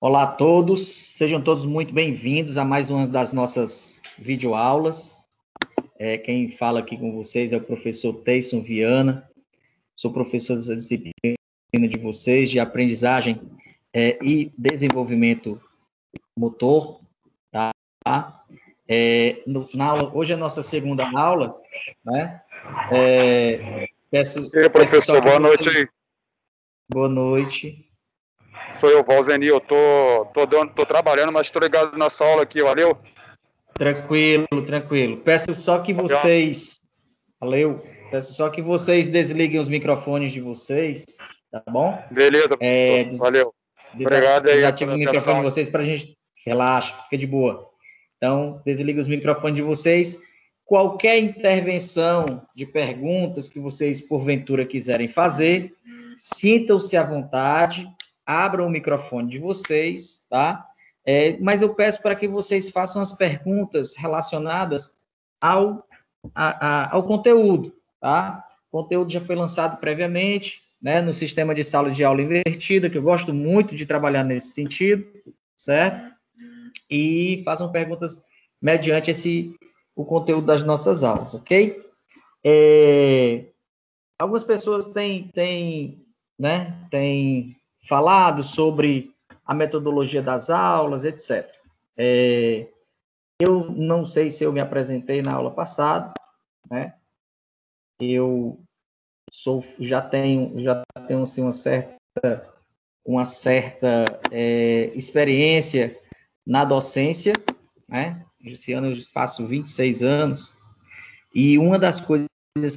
Olá a todos, sejam todos muito bem-vindos a mais uma das nossas videoaulas. Quem fala aqui com vocês é o professor Teison Viana, sou professor dessa disciplina de vocês, de aprendizagem e desenvolvimento motor, tá? Hoje é a nossa segunda aula, né? Professor, boa noite aí. Boa noite. Sou eu, Valzenir, eu tô trabalhando, mas estou ligado na sua aula aqui, valeu? Tranquilo. Peço só que vocês... Valeu. Peço só que vocês desliguem os microfones de vocês, tá bom? Beleza, professor, valeu. Obrigado aí Desative o microfone de vocês para a gente... Relaxa, fica de boa. Então, desligue os microfones de vocês. Qualquer intervenção de perguntas que vocês, porventura, quiserem fazer, sintam-se à vontade, abram o microfone de vocês, tá? Mas eu peço para que vocês façam as perguntas relacionadas ao conteúdo, tá? O conteúdo já foi lançado previamente, né, no sistema de sala de aula invertida, que eu gosto muito de trabalhar nesse sentido, certo? E façam perguntas mediante o conteúdo das nossas aulas, ok? Algumas pessoas têm falado sobre a metodologia das aulas, etc. Eu não sei se eu me apresentei na aula passada, né? Eu já tenho assim, uma certa experiência na docência, né? Esse ano eu faço 26 anos, e uma das coisas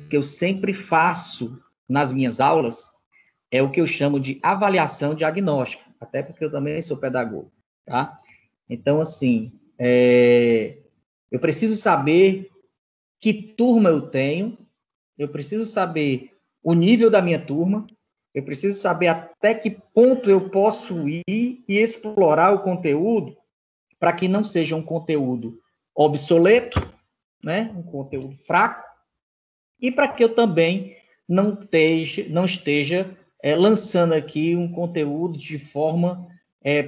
que eu sempre faço nas minhas aulas é o que eu chamo de avaliação diagnóstica, até porque eu também sou pedagogo, tá? Então, assim, eu preciso saber que turma eu tenho, eu preciso saber o nível da minha turma, eu preciso saber até que ponto eu posso ir e explorar o conteúdo para que não seja um conteúdo obsoleto, né? Um conteúdo fraco, e para que eu também não esteja lançando aqui um conteúdo de forma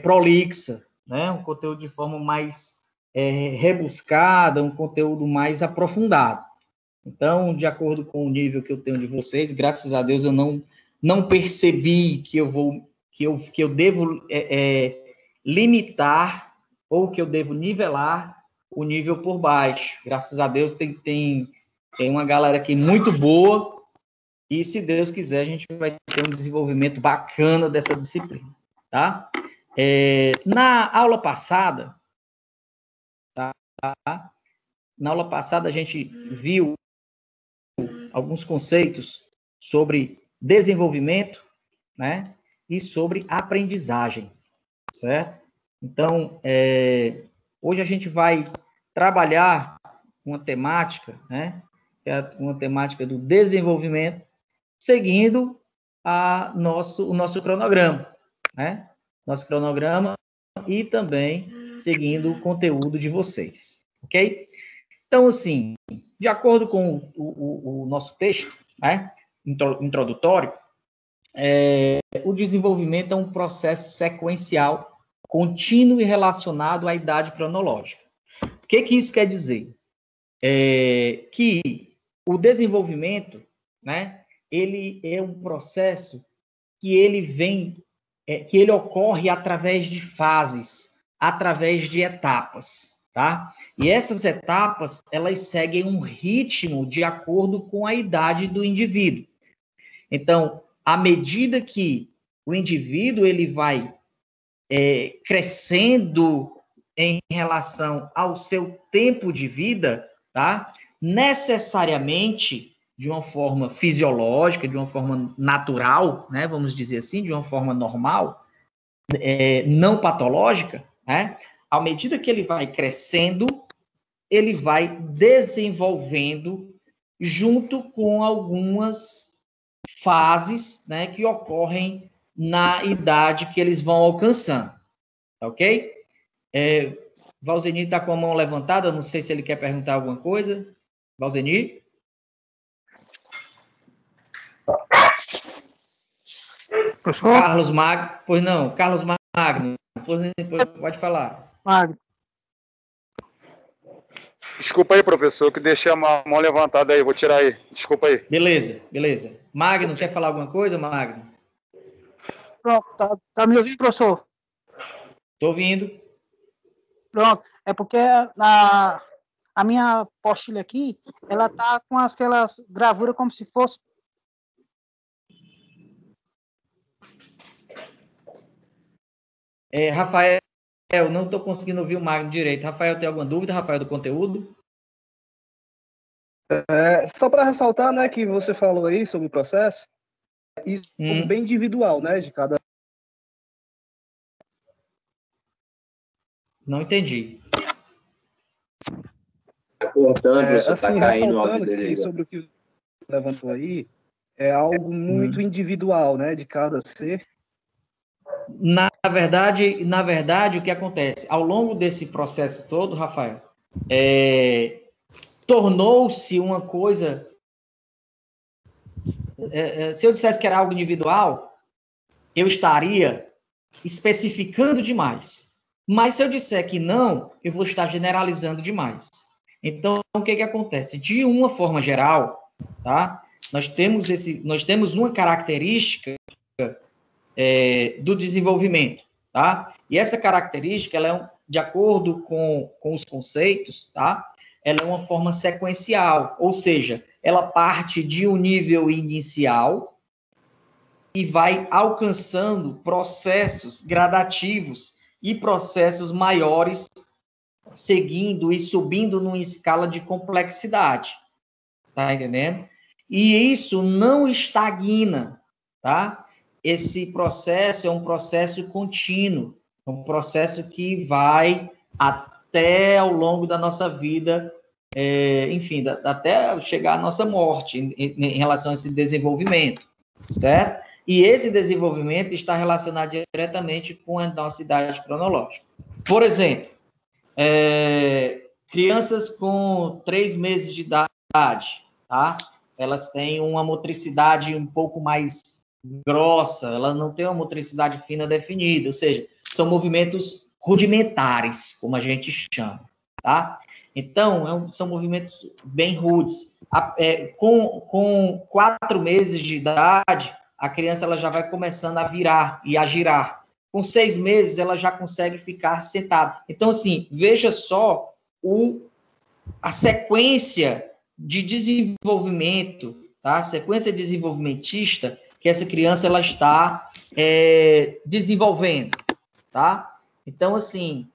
prolixa, né? Um conteúdo de forma mais rebuscada, um conteúdo mais aprofundado. Então, de acordo com o nível que eu tenho de vocês, graças a Deus eu não percebi que eu devo limitar ou que eu devo nivelar o nível por baixo. Graças a Deus tem uma galera aqui muito boa e, se Deus quiser, a gente vai ter um desenvolvimento bacana dessa disciplina, tá? Na aula passada, a gente viu alguns conceitos sobre desenvolvimento, né, e sobre aprendizagem, certo? Então, hoje a gente vai trabalhar uma temática, né, que é uma temática do desenvolvimento, seguindo o nosso cronograma, né? Nosso cronograma e também seguindo o conteúdo de vocês, ok? Então, assim, de acordo com o nosso texto, né, introdutório, o desenvolvimento é um processo sequencial, contínuo e relacionado à idade cronológica. O que isso quer dizer? Que o desenvolvimento, né, ele é um processo que ele ocorre através de fases, através de etapas, tá? E essas etapas, elas seguem um ritmo de acordo com a idade do indivíduo. Então, à medida que o indivíduo ele vai crescendo em relação ao seu tempo de vida, tá? Necessariamente, de uma forma fisiológica, de uma forma natural, né? Vamos dizer assim, de uma forma normal, não patológica, né? À medida que ele vai crescendo, ele vai desenvolvendo junto com algumas fases, né, que ocorrem na idade que eles vão alcançando, ok? Valzenir está com a mão levantada, não sei se ele quer perguntar alguma coisa. Valzenir? Carlos Magno, pois não, Carlos Magno, depois pode falar. Magno. Desculpa aí, professor, que deixei a mão levantada aí. Vou tirar aí. Desculpa aí. Beleza. Magno, quer falar alguma coisa, Magno? Pronto, tá me ouvindo, professor? Estou ouvindo. Pronto, é porque a minha apostila aqui, ela tá com aquelas gravuras como se fosse... Rafael, eu não estou conseguindo ouvir o Magno direito. Rafael, tem alguma dúvida, Rafael, do conteúdo? Só para ressaltar, né, que você falou aí sobre o processo, isso é bem individual, né, de cada... Não entendi. Assim, ressaltando que sobre o que levantou aí, é algo muito individual, né, de cada ser. Na verdade, o que acontece? Ao longo desse processo todo, Rafael, tornou-se uma coisa... se eu dissesse que era algo individual, eu estaria especificando demais. Mas se eu disser que não, eu vou estar generalizando demais. Então, o que acontece? De uma forma geral, tá? Nós temos uma característica do desenvolvimento, tá? E essa característica, ela de acordo com os conceitos, tá? Ela é uma forma sequencial, ou seja, ela parte de um nível inicial e vai alcançando processos gradativos e processos maiores, seguindo e subindo numa escala de complexidade, tá entendendo? E isso não estagna, tá? Esse processo é um processo contínuo, um processo que vai até ao longo da nossa vida, enfim, até chegar à nossa morte em relação a esse desenvolvimento, certo? E esse desenvolvimento está relacionado diretamente com a nossa idade cronológica. Por exemplo, crianças com 3 meses de idade, tá? Elas têm uma motricidade um pouco mais grossa, ela não tem uma motricidade fina definida, ou seja, são movimentos rudimentares, como a gente chama, tá? Então, são movimentos bem rudes. Com 4 meses de idade, a criança ela já vai começando a virar e a girar. Com 6 meses, ela já consegue ficar sentada. Então, assim, veja só a sequência de desenvolvimento, tá? A sequência desenvolvimentista que essa criança ela está desenvolvendo, tá? Então, assim,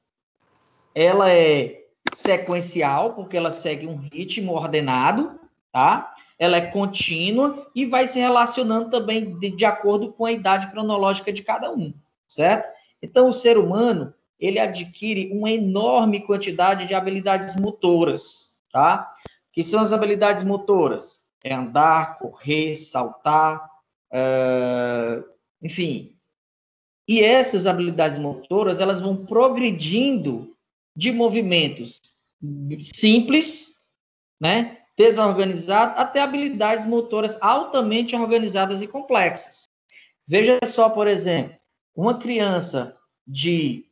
ela é sequencial, porque ela segue um ritmo ordenado, tá? Ela é contínua e vai se relacionando também de acordo com a idade cronológica de cada um, certo? Então, o ser humano, ele adquire uma enorme quantidade de habilidades motoras, tá? Que são as habilidades motoras? É andar, correr, saltar, enfim. E essas habilidades motoras, elas vão progredindo de movimentos simples, né, desorganizados, até habilidades motoras altamente organizadas e complexas. Veja só, por exemplo, uma criança de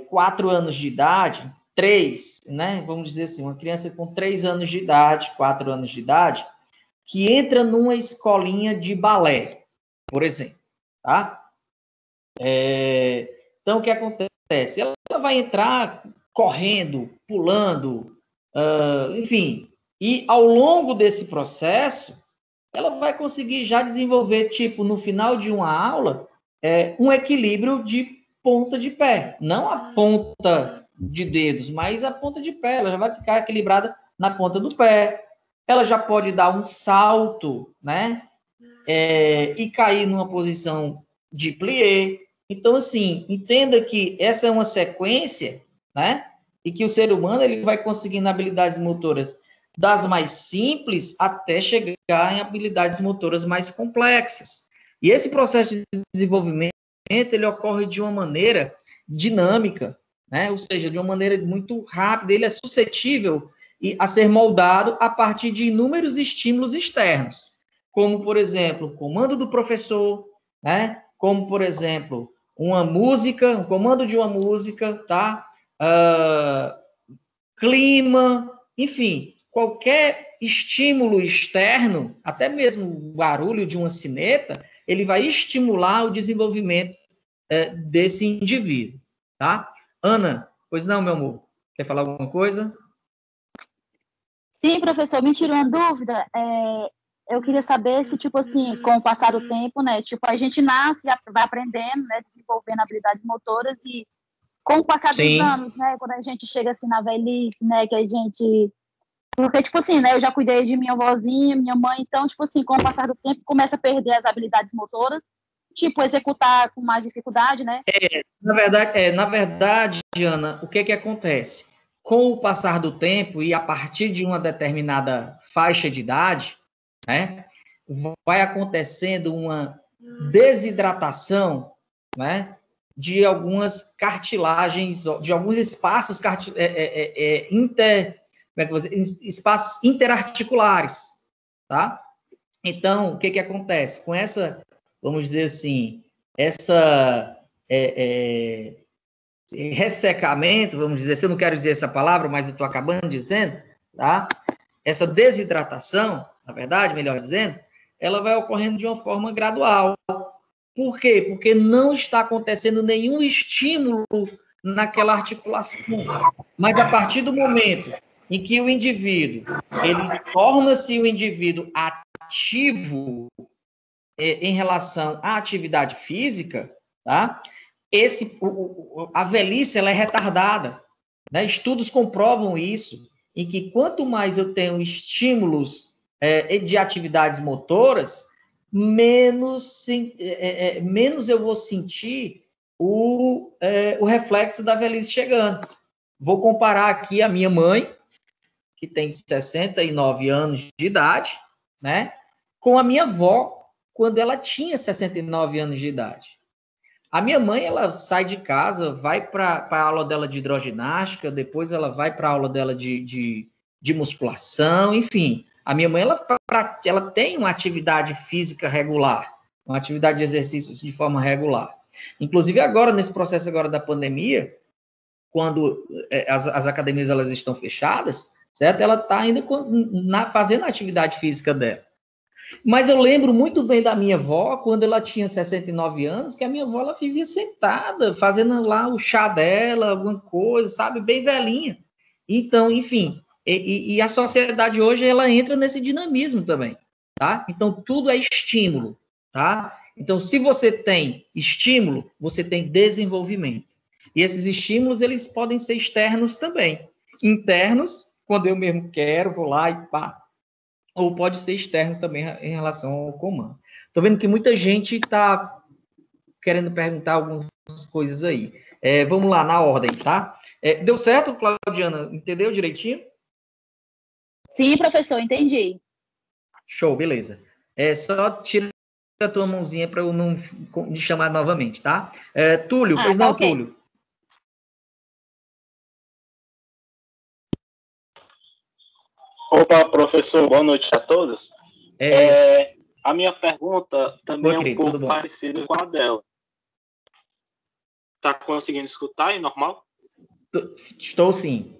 4 anos de idade, 3, né, vamos dizer assim, uma criança com 3 anos de idade, 4 anos de idade, que entra numa escolinha de balé, por exemplo, tá? Então, o que acontece? Ela vai entrar correndo, pulando, enfim, e ao longo desse processo, ela vai conseguir já desenvolver, tipo, no final de uma aula, um equilíbrio de ponta de pé, não a ponta de dedos, mas a ponta de pé, ela já vai ficar equilibrada na ponta do pé, ela já pode dar um salto, né, e cair numa posição de plié. Então, assim, entenda que essa é uma sequência, né, e que o ser humano ele vai conseguindo habilidades motoras das mais simples até chegar em habilidades motoras mais complexas. E esse processo de desenvolvimento, ele ocorre de uma maneira dinâmica, né? Ou seja, de uma maneira muito rápida, ele é suscetível a ser moldado a partir de inúmeros estímulos externos, como, por exemplo, o comando do professor, né? Como, por exemplo, uma música, um comando de uma música, tá? Clima, enfim, qualquer estímulo externo, até mesmo o barulho de uma sineta, ele vai estimular o desenvolvimento desse indivíduo, tá? Ana, pois não, meu amor, quer falar alguma coisa? Sim, professor, me tirou uma dúvida. Eu queria saber se, tipo assim, com o passar do tempo, né, tipo, a gente nasce, vai aprendendo, né, desenvolvendo habilidades motoras e com o passar dos anos, né, quando a gente chega assim na velhice, né, que a gente... Porque, tipo assim, né, eu já cuidei de minha avózinha, minha mãe, então, tipo assim, com o passar do tempo, começa a perder as habilidades motoras, tipo, executar com mais dificuldade, né? Na verdade, Ana, o que acontece? Com o passar do tempo e a partir de uma determinada faixa de idade, né, vai acontecendo uma desidratação, né, de algumas cartilagens, de alguns espaços espaços interarticulares, tá? Então, o que acontece? Com essa, vamos dizer assim, essa ressecamento, vamos dizer, se eu não quero dizer essa palavra, mas eu estou acabando dizendo, tá? Essa desidratação, na verdade, melhor dizendo, ela vai ocorrendo de uma forma gradual. Por quê? Porque não está acontecendo nenhum estímulo naquela articulação. Mas a partir do momento em que o indivíduo, ele torna-se um indivíduo ativo em relação à atividade física, tá? A velhice ela é retardada, né? Estudos comprovam isso, em que quanto mais eu tenho estímulos de atividades motoras, menos eu vou sentir o reflexo da velhice chegando. Vou comparar aqui a minha mãe, que tem 69 anos de idade, né, com a minha avó, quando ela tinha 69 anos de idade. A minha mãe, ela sai de casa, vai para a aula dela de hidroginástica, depois ela vai para a aula dela de musculação, enfim. A minha mãe, ela tem uma atividade física regular, uma atividade de exercícios de forma regular. Inclusive agora, nesse processo agora da pandemia, quando as academias elas estão fechadas, certo? Ela está ainda fazendo a atividade física dela. Mas eu lembro muito bem da minha avó, quando ela tinha 69 anos, que a minha avó ela vivia sentada, fazendo lá o chá dela, alguma coisa, sabe? Bem velhinha. Então, enfim, e a sociedade hoje, ela entra nesse dinamismo também, tá? Então, tudo é estímulo, tá? Então, se você tem estímulo, você tem desenvolvimento. E esses estímulos, eles podem ser externos também. Internos, quando eu mesmo quero, vou lá e pá, ou pode ser externos também em relação ao comando. Estou vendo que muita gente está querendo perguntar algumas coisas aí. Vamos lá, na ordem, tá? Deu certo, Claudiana? Entendeu direitinho? Sim, professor, entendi. Show, beleza. Só tira a tua mãozinha para eu não me chamar novamente, tá? Túlio, pois tá não, okay. Túlio? Opa, professor, boa noite a todos. A minha pergunta também é um pouco parecida com a dela. Tá conseguindo escutar aí, normal? Estou sim.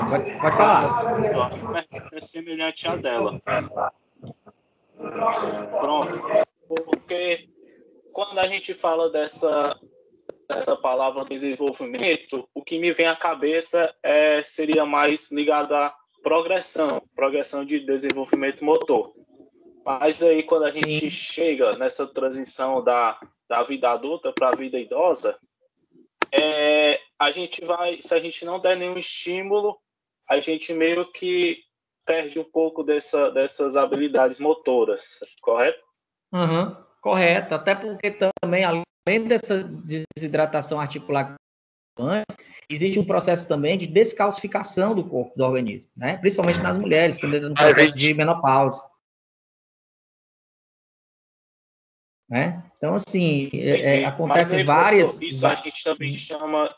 Pode falar. A pergunta é semelhante à dela. Pronto. Porque quando a gente fala dessa palavra desenvolvimento, o que me vem à cabeça seria mais ligado à progressão de desenvolvimento motor. Mas aí, quando a gente chega nessa transição da vida adulta para a vida idosa, a gente vai, se a gente não der nenhum estímulo, a gente meio que perde um pouco dessas habilidades motoras, correto? Uhum, correto, até porque também, além dessa desidratação articular, existe um processo também de descalcificação do corpo, do organismo, né? Principalmente nas mulheres, quando entra no processo de menopausa. Né? Então, assim, acontece várias... Isso a gente também chama...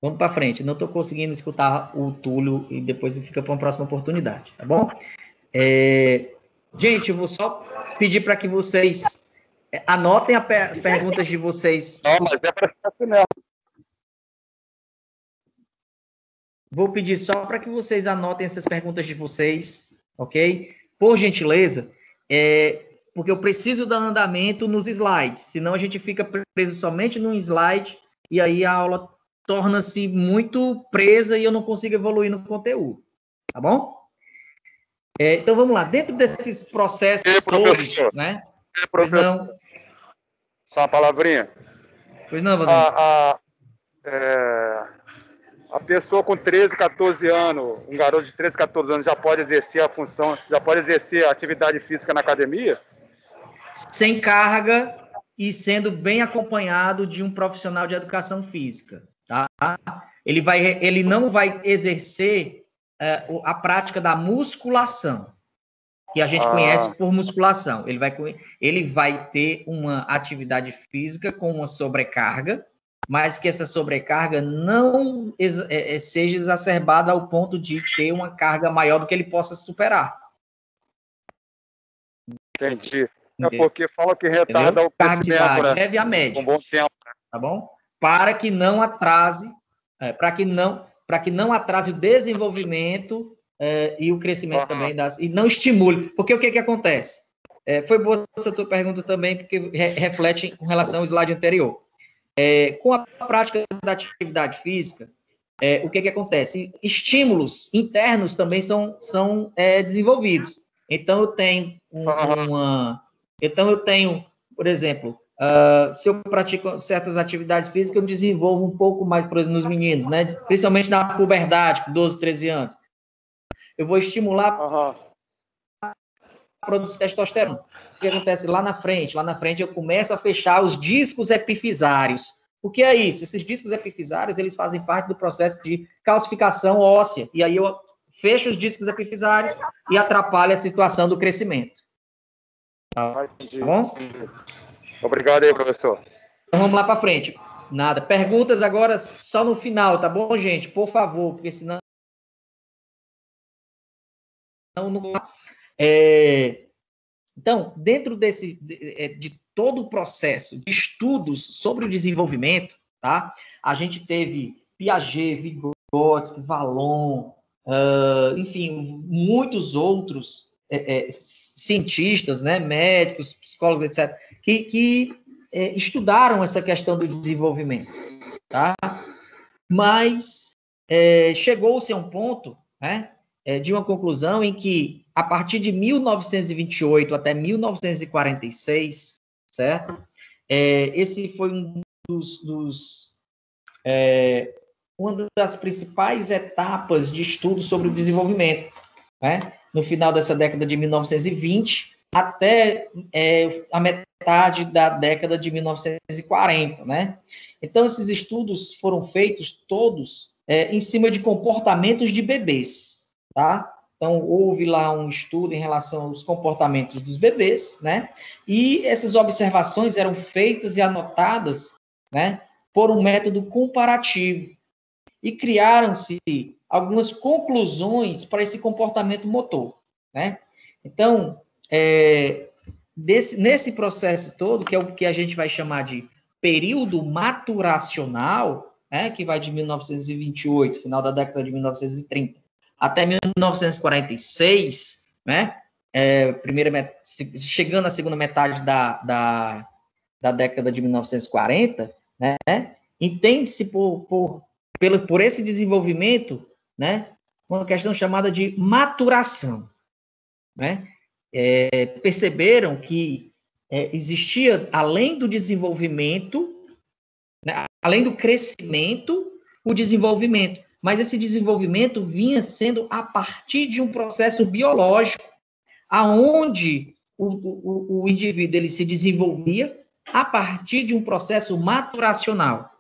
Vamos para frente. Não estou conseguindo escutar o Túlio e depois fica para uma próxima oportunidade, tá bom? Gente, eu vou só pedir para que vocês anotem as perguntas de vocês. Não, mas é para ficar assim mesmo. Vou pedir só para que vocês anotem essas perguntas de vocês, ok? Por gentileza, porque eu preciso dar andamento nos slides, senão a gente fica preso somente num slide e aí a aula torna-se muito presa e eu não consigo evoluir no conteúdo, tá bom? Então, vamos lá. Dentro desses processos todos, né? Professor, só uma palavrinha. Pois não, Vanessa. A pessoa com 13, 14 anos, um garoto de 13, 14 anos, já pode exercer a função, já pode exercer a atividade física na academia? Sem carga e sendo bem acompanhado de um profissional de educação física, tá? Ele não vai exercer a prática da musculação, que a gente conhece por musculação. Ele vai ter uma atividade física com uma sobrecarga, mas que essa sobrecarga não seja exacerbada ao ponto de ter uma carga maior do que ele possa superar. Entendi. Porque fala que retarda o crescimento, né? Leve a média. Um bom tempo. Tá bom? Para que não atrase, para que não atrase o desenvolvimento e o crescimento também e não estimule. Porque o que acontece? Foi boa essa tua pergunta também, porque reflete com relação ao slide anterior. Com a prática da atividade física, o que acontece? Estímulos internos também são desenvolvidos. Então, eu tenho por exemplo, se eu pratico certas atividades físicas, eu desenvolvo um pouco mais, por exemplo, nos meninos, né? Principalmente na puberdade, com 12, 13 anos. Eu vou estimular a produção de testosterona. O que acontece lá na frente? Lá na frente eu começo a fechar os discos epifisários. O que é isso? Esses discos epifisários, eles fazem parte do processo de calcificação óssea. E aí eu fecho os discos epifisários e atrapalho a situação do crescimento. Tá bom? Obrigado aí, professor. Então vamos lá para frente. Nada. Perguntas agora só no final, tá bom, gente? Por favor, porque senão... Então, dentro de todo o processo de estudos sobre o desenvolvimento, tá? A gente teve Piaget, Vygotsky, Vallon, enfim, muitos outros cientistas, né, médicos, psicólogos, etc., que estudaram essa questão do desenvolvimento, tá? Mas chegou-se a um ponto, né, de uma conclusão em que, a partir de 1928 até 1946, certo? Esse foi uma das principais etapas de estudo sobre o desenvolvimento, né? No final dessa década de 1920 até a metade da década de 1940, né? Então, esses estudos foram feitos todos em cima de comportamentos de bebês, tá? Então, houve lá um estudo em relação aos comportamentos dos bebês, né? E essas observações eram feitas e anotadas, né, por um método comparativo. E criaram-se algumas conclusões para esse comportamento motor, né? Então, nesse processo todo, que é o que a gente vai chamar de período maturacional, né, que vai de 1928, final da década de 1930, até 1946, né, chegando à segunda metade da década de 1940, né, entende-se por esse desenvolvimento, né, uma questão chamada de maturação, né? Perceberam que existia, além do desenvolvimento, né, além do crescimento, o desenvolvimento. Mas esse desenvolvimento vinha sendo a partir de um processo biológico, aonde o indivíduo ele se desenvolvia a partir de um processo maturacional.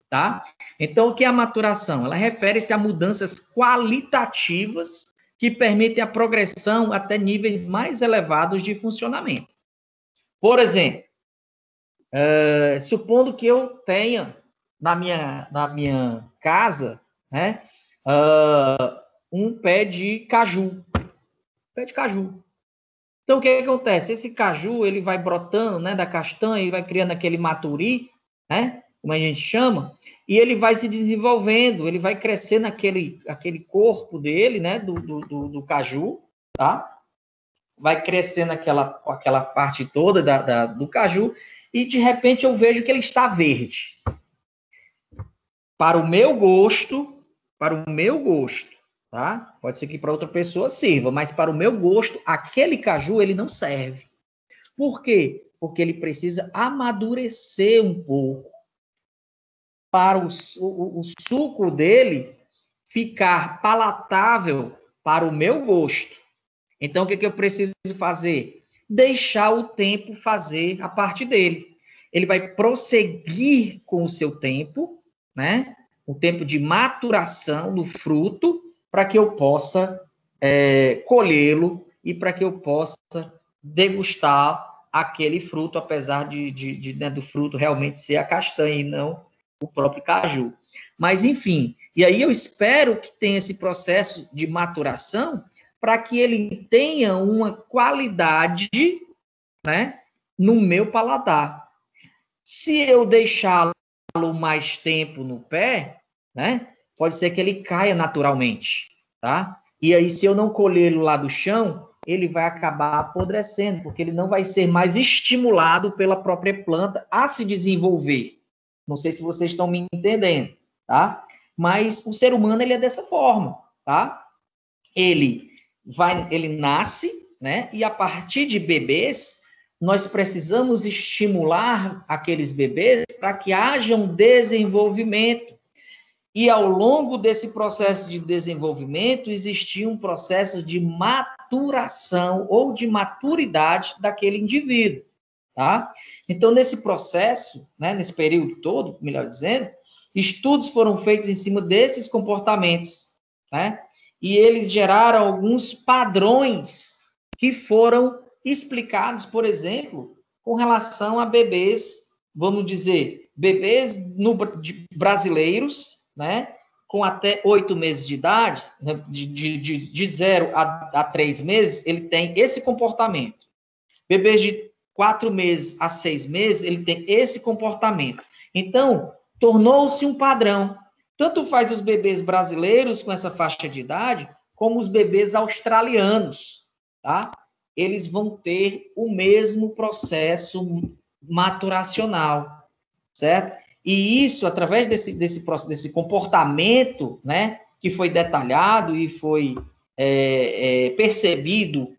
Tá? Então, o que é a maturação? Ela refere-se a mudanças qualitativas que permitem a progressão até níveis mais elevados de funcionamento. Por exemplo, supondo que eu tenha na minha casa, né, um pé de caju. Então, o que acontece? Esse caju, ele vai brotando, né, da castanha, ele vai criando aquele maturi, né, como a gente chama, e ele vai se desenvolvendo, ele vai crescendo aquele corpo dele, né, do caju, tá? Vai crescendo aquela parte toda do caju, e de repente eu vejo que ele está verde. Para o meu gosto, tá? Pode ser que para outra pessoa sirva, mas para o meu gosto, aquele caju, ele não serve. Por quê? Porque ele precisa amadurecer um pouco para o suco dele ficar palatável para o meu gosto. Então, o que eu preciso fazer? Deixar o tempo fazer a parte dele. Ele vai prosseguir com o seu tempo, né? O tempo de maturação do fruto, para que eu possa colhê-lo e para que eu possa degustar aquele fruto, apesar né, do fruto realmente ser a castanha e não o próprio caju. Mas, enfim, e aí eu espero que tenha esse processo de maturação para que ele tenha uma qualidade, né, no meu paladar. Se eu deixá-lo mais tempo no pé, né, pode ser que ele caia naturalmente, tá? E aí, se eu não colhê-lo lá do chão, ele vai acabar apodrecendo, porque ele não vai ser mais estimulado pela própria planta a se desenvolver. Não sei se vocês estão me entendendo, tá? Mas o ser humano, ele é dessa forma, tá? Ele nasce, né? E a partir de bebês, nós precisamos estimular aqueles bebês para que haja um desenvolvimento. E ao longo desse processo de desenvolvimento, existia um processo de maturação ou de maturidade daquele indivíduo, tá? Então, nesse processo, né, nesse período todo, melhor dizendo, estudos foram feitos em cima desses comportamentos, né? E eles geraram alguns padrões que foram explicados, por exemplo, com relação a bebês, vamos dizer, bebês brasileiros, né, com até 8 meses de idade, né, de 0 a 3 meses, ele tem esse comportamento. Bebês de 4 meses a 6 meses, ele tem esse comportamento. Então, tornou-se um padrão. Tanto faz os bebês brasileiros com essa faixa de idade, como os bebês australianos, tá? Eles vão ter o mesmo processo maturacional, certo? E isso, através desse comportamento, né, que foi detalhado e foi percebido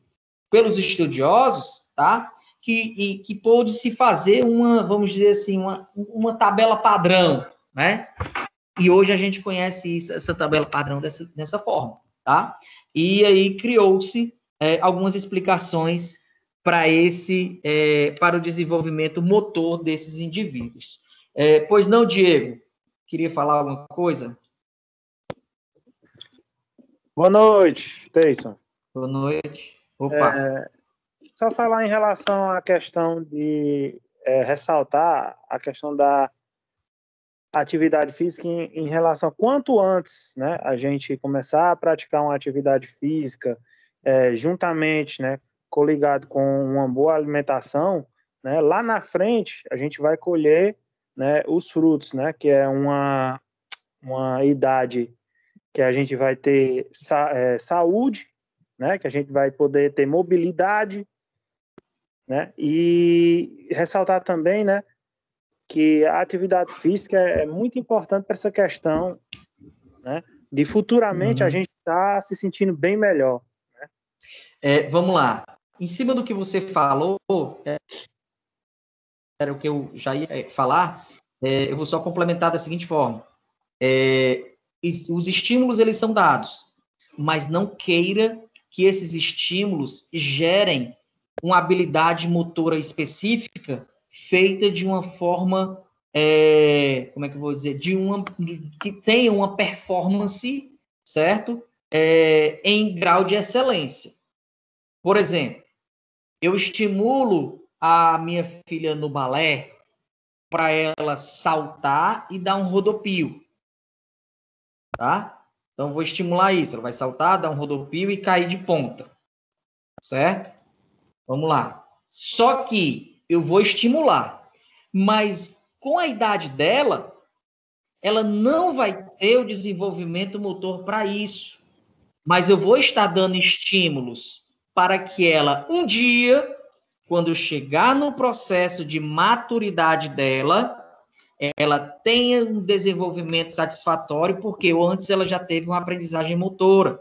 pelos estudiosos, tá? Que pôde se fazer vamos dizer assim, uma tabela padrão, né? E hoje a gente conhece essa tabela padrão dessa forma, tá? E aí criou-se algumas explicações para o desenvolvimento motor desses indivíduos. Pois não, Diego? Queria falar alguma coisa? Boa noite, Teyson. Boa noite. Opa. Só falar em relação à questão de ressaltar a questão da atividade física em relação a quanto antes, né, a gente começar a praticar uma atividade física juntamente, né, coligado com uma boa alimentação, né, lá na frente a gente vai colher, né, os frutos, né, que é uma idade que a gente vai ter saúde, né, que a gente vai poder ter mobilidade, né, e ressaltar também, né, que a atividade física é muito importante para essa questão, né, de futuramente a gente estar se sentindo bem melhor. Né? Vamos lá. Em cima do que você falou, era o que eu já ia falar, eu vou só complementar da seguinte forma. Os estímulos, eles são dados, mas não queira que esses estímulos gerem uma habilidade motora específica feita de uma forma, como é que eu vou dizer, que tenha uma performance, certo? Em grau de excelência. Por exemplo, eu estimulo a minha filha no balé, para ela saltar e dar um rodopio, tá? Então, vou estimular isso. Ela vai saltar, dar um rodopio e cair de ponta, certo? Vamos lá. Só que eu vou estimular, mas com a idade dela, ela não vai ter o desenvolvimento motor para isso. Mas eu vou estar dando estímulos para que ela, um dia, quando chegar no processo de maturidade dela, ela tenha um desenvolvimento satisfatório, porque antes ela já teve uma aprendizagem motora.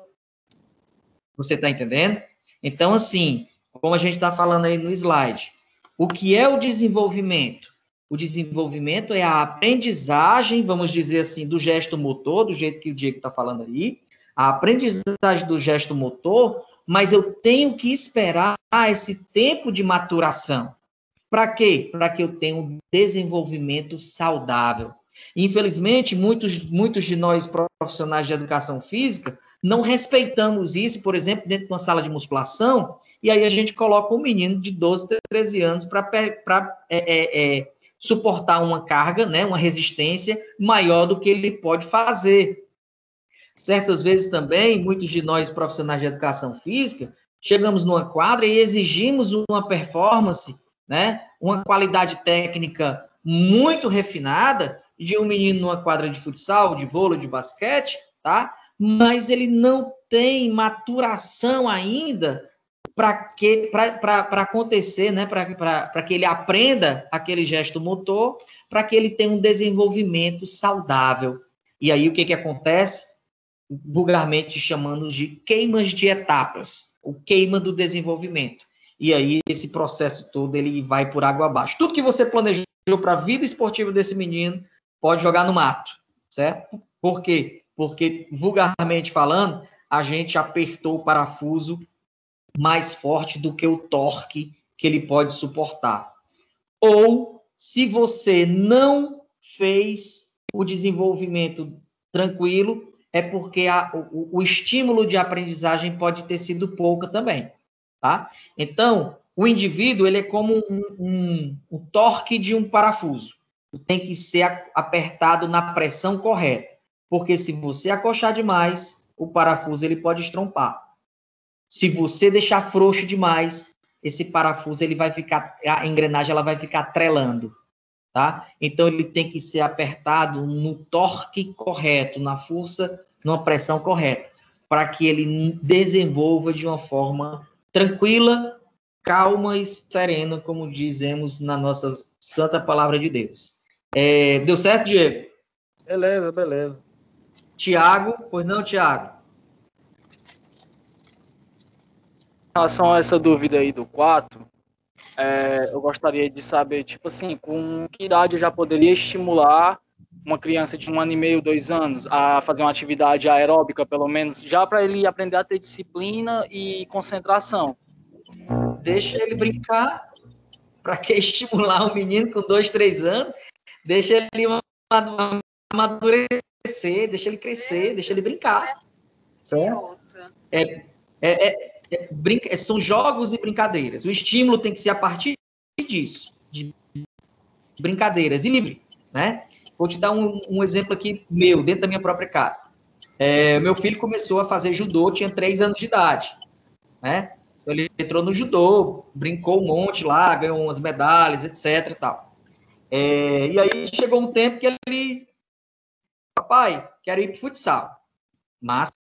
Você está entendendo? Então, assim, como a gente está falando aí no slide, o que é o desenvolvimento? O desenvolvimento é a aprendizagem, vamos dizer assim, do gesto motor, do jeito que o Diego está falando aí, a aprendizagem do gesto motor, mas eu tenho que esperar esse tempo de maturação. Para quê? Para que eu tenha um desenvolvimento saudável. Infelizmente, muitos de nós profissionais de educação física não respeitamos isso, por exemplo, dentro de uma sala de musculação, e aí a gente coloca um menino de 12, 13 anos para suportar uma carga, né, uma resistência maior do que ele pode fazer. Certas vezes também, muitos de nós profissionais de educação física, chegamos numa quadra e exigimos uma performance, né, uma qualidade técnica muito refinada de um menino numa quadra de futsal, de vôlei, de basquete, tá? Mas ele não tem maturação ainda para acontecer, né, para que ele aprenda aquele gesto motor, para que ele tenha um desenvolvimento saudável. E aí o que acontece? Vulgarmente chamamos de queimas de etapas, o queima do desenvolvimento. E aí esse processo todo ele vai por água abaixo. Tudo que você planejou para a vida esportiva desse menino pode jogar no mato, certo? Por quê? Porque, vulgarmente falando, a gente apertou o parafuso mais forte do que o torque que ele pode suportar. Ou, se você não fez o desenvolvimento tranquilo, é porque o estímulo de aprendizagem pode ter sido pouca também, tá? Então, o indivíduo, ele é como um torque de um parafuso. Tem que ser apertado na pressão correta, porque se você acochar demais, o parafuso ele pode estrompar. Se você deixar frouxo demais, esse parafuso ele vai ficar, a engrenagem ela vai ficar trelando, tá? Então ele tem que ser apertado no torque correto, na força, numa pressão correta, para que ele desenvolva de uma forma tranquila, calma e serena, como dizemos na nossa santa palavra de Deus. Deu certo, Diego? Beleza. Tiago, pois não, Tiago? Em relação a essa dúvida aí do 4, eu gostaria de saber, tipo assim, com que idade eu já poderia estimular uma criança de 1 ano e meio, 2 anos, a fazer uma atividade aeróbica, pelo menos, já para ele aprender a ter disciplina e concentração. Deixa ele brincar. Para que estimular um menino com 2, 3 anos? Deixa ele amadurecer, deixa ele crescer, deixa ele brincar. São jogos e brincadeiras. O estímulo tem que ser a partir disso, de brincadeiras e livre, né? Vou te dar um exemplo aqui meu, dentro da minha própria casa. Meu filho começou a fazer judô, tinha 3 anos de idade, né? Ele entrou no judô, brincou um monte lá, ganhou umas medalhas, etc. E tal. E aí chegou um tempo que ele... Papai, quero ir pro futsal. Massa,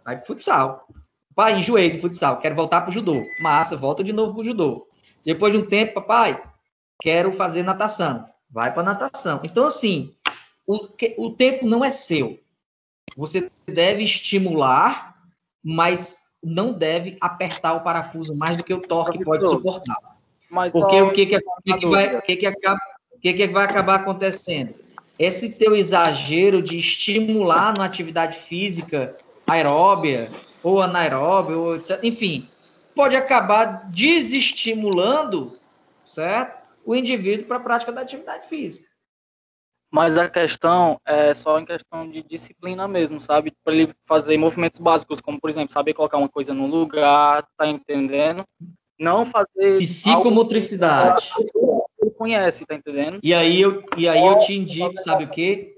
vai pro futsal. Papai, enjoei do futsal, quero voltar pro judô. Massa, volta de novo pro judô. Depois de um tempo, papai, quero fazer natação. Vai para natação. Então, assim, o tempo não é seu. Você deve estimular, mas não deve apertar o parafuso mais do que o torque pode suportar. Porque o que vai acabar acontecendo? Esse teu exagero de estimular na atividade física aeróbia ou anaeróbia, ou etc., enfim, pode acabar desestimulando, certo? O indivíduo para a prática da atividade física. Mas a questão é só em questão de disciplina mesmo, sabe? Para ele fazer movimentos básicos, como, por exemplo, saber colocar uma coisa no lugar, tá entendendo? Não fazer... Psicomotricidade. Ele conhece, tá entendendo? E aí eu te indico, sabe o quê?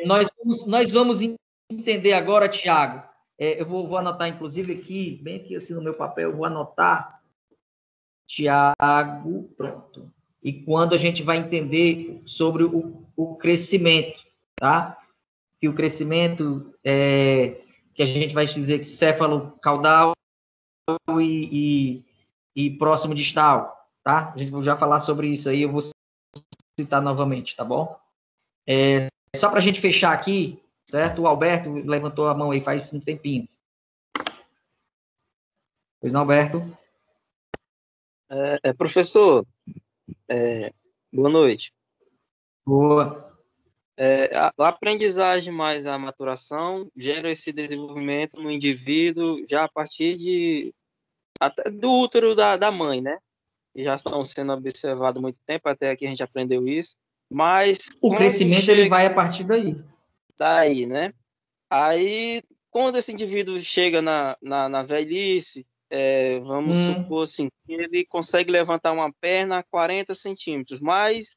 Nós vamos entender agora, Tiago. Eu vou anotar, inclusive, aqui, bem aqui assim no meu papel, eu vou anotar, Tiago, pronto. E quando a gente vai entender sobre o crescimento, tá? Que o crescimento que a gente vai dizer que céfalo caudal e próximo distal, tá? A gente vai já falar sobre isso aí, eu vou citar novamente, tá bom? Só para a gente fechar aqui, certo? O Alberto levantou a mão aí faz um tempinho. Pois não, Alberto? Professor, boa noite. Boa. A aprendizagem mais a maturação gera esse desenvolvimento no indivíduo já a partir até do útero da mãe, né? Que já estão sendo observados há muito tempo, até aqui a gente aprendeu isso. Mas o crescimento ele vai a partir daí. Daí, né? Aí, quando esse indivíduo chega na velhice, vamos supor assim, ele consegue levantar uma perna a 40 centímetros, mas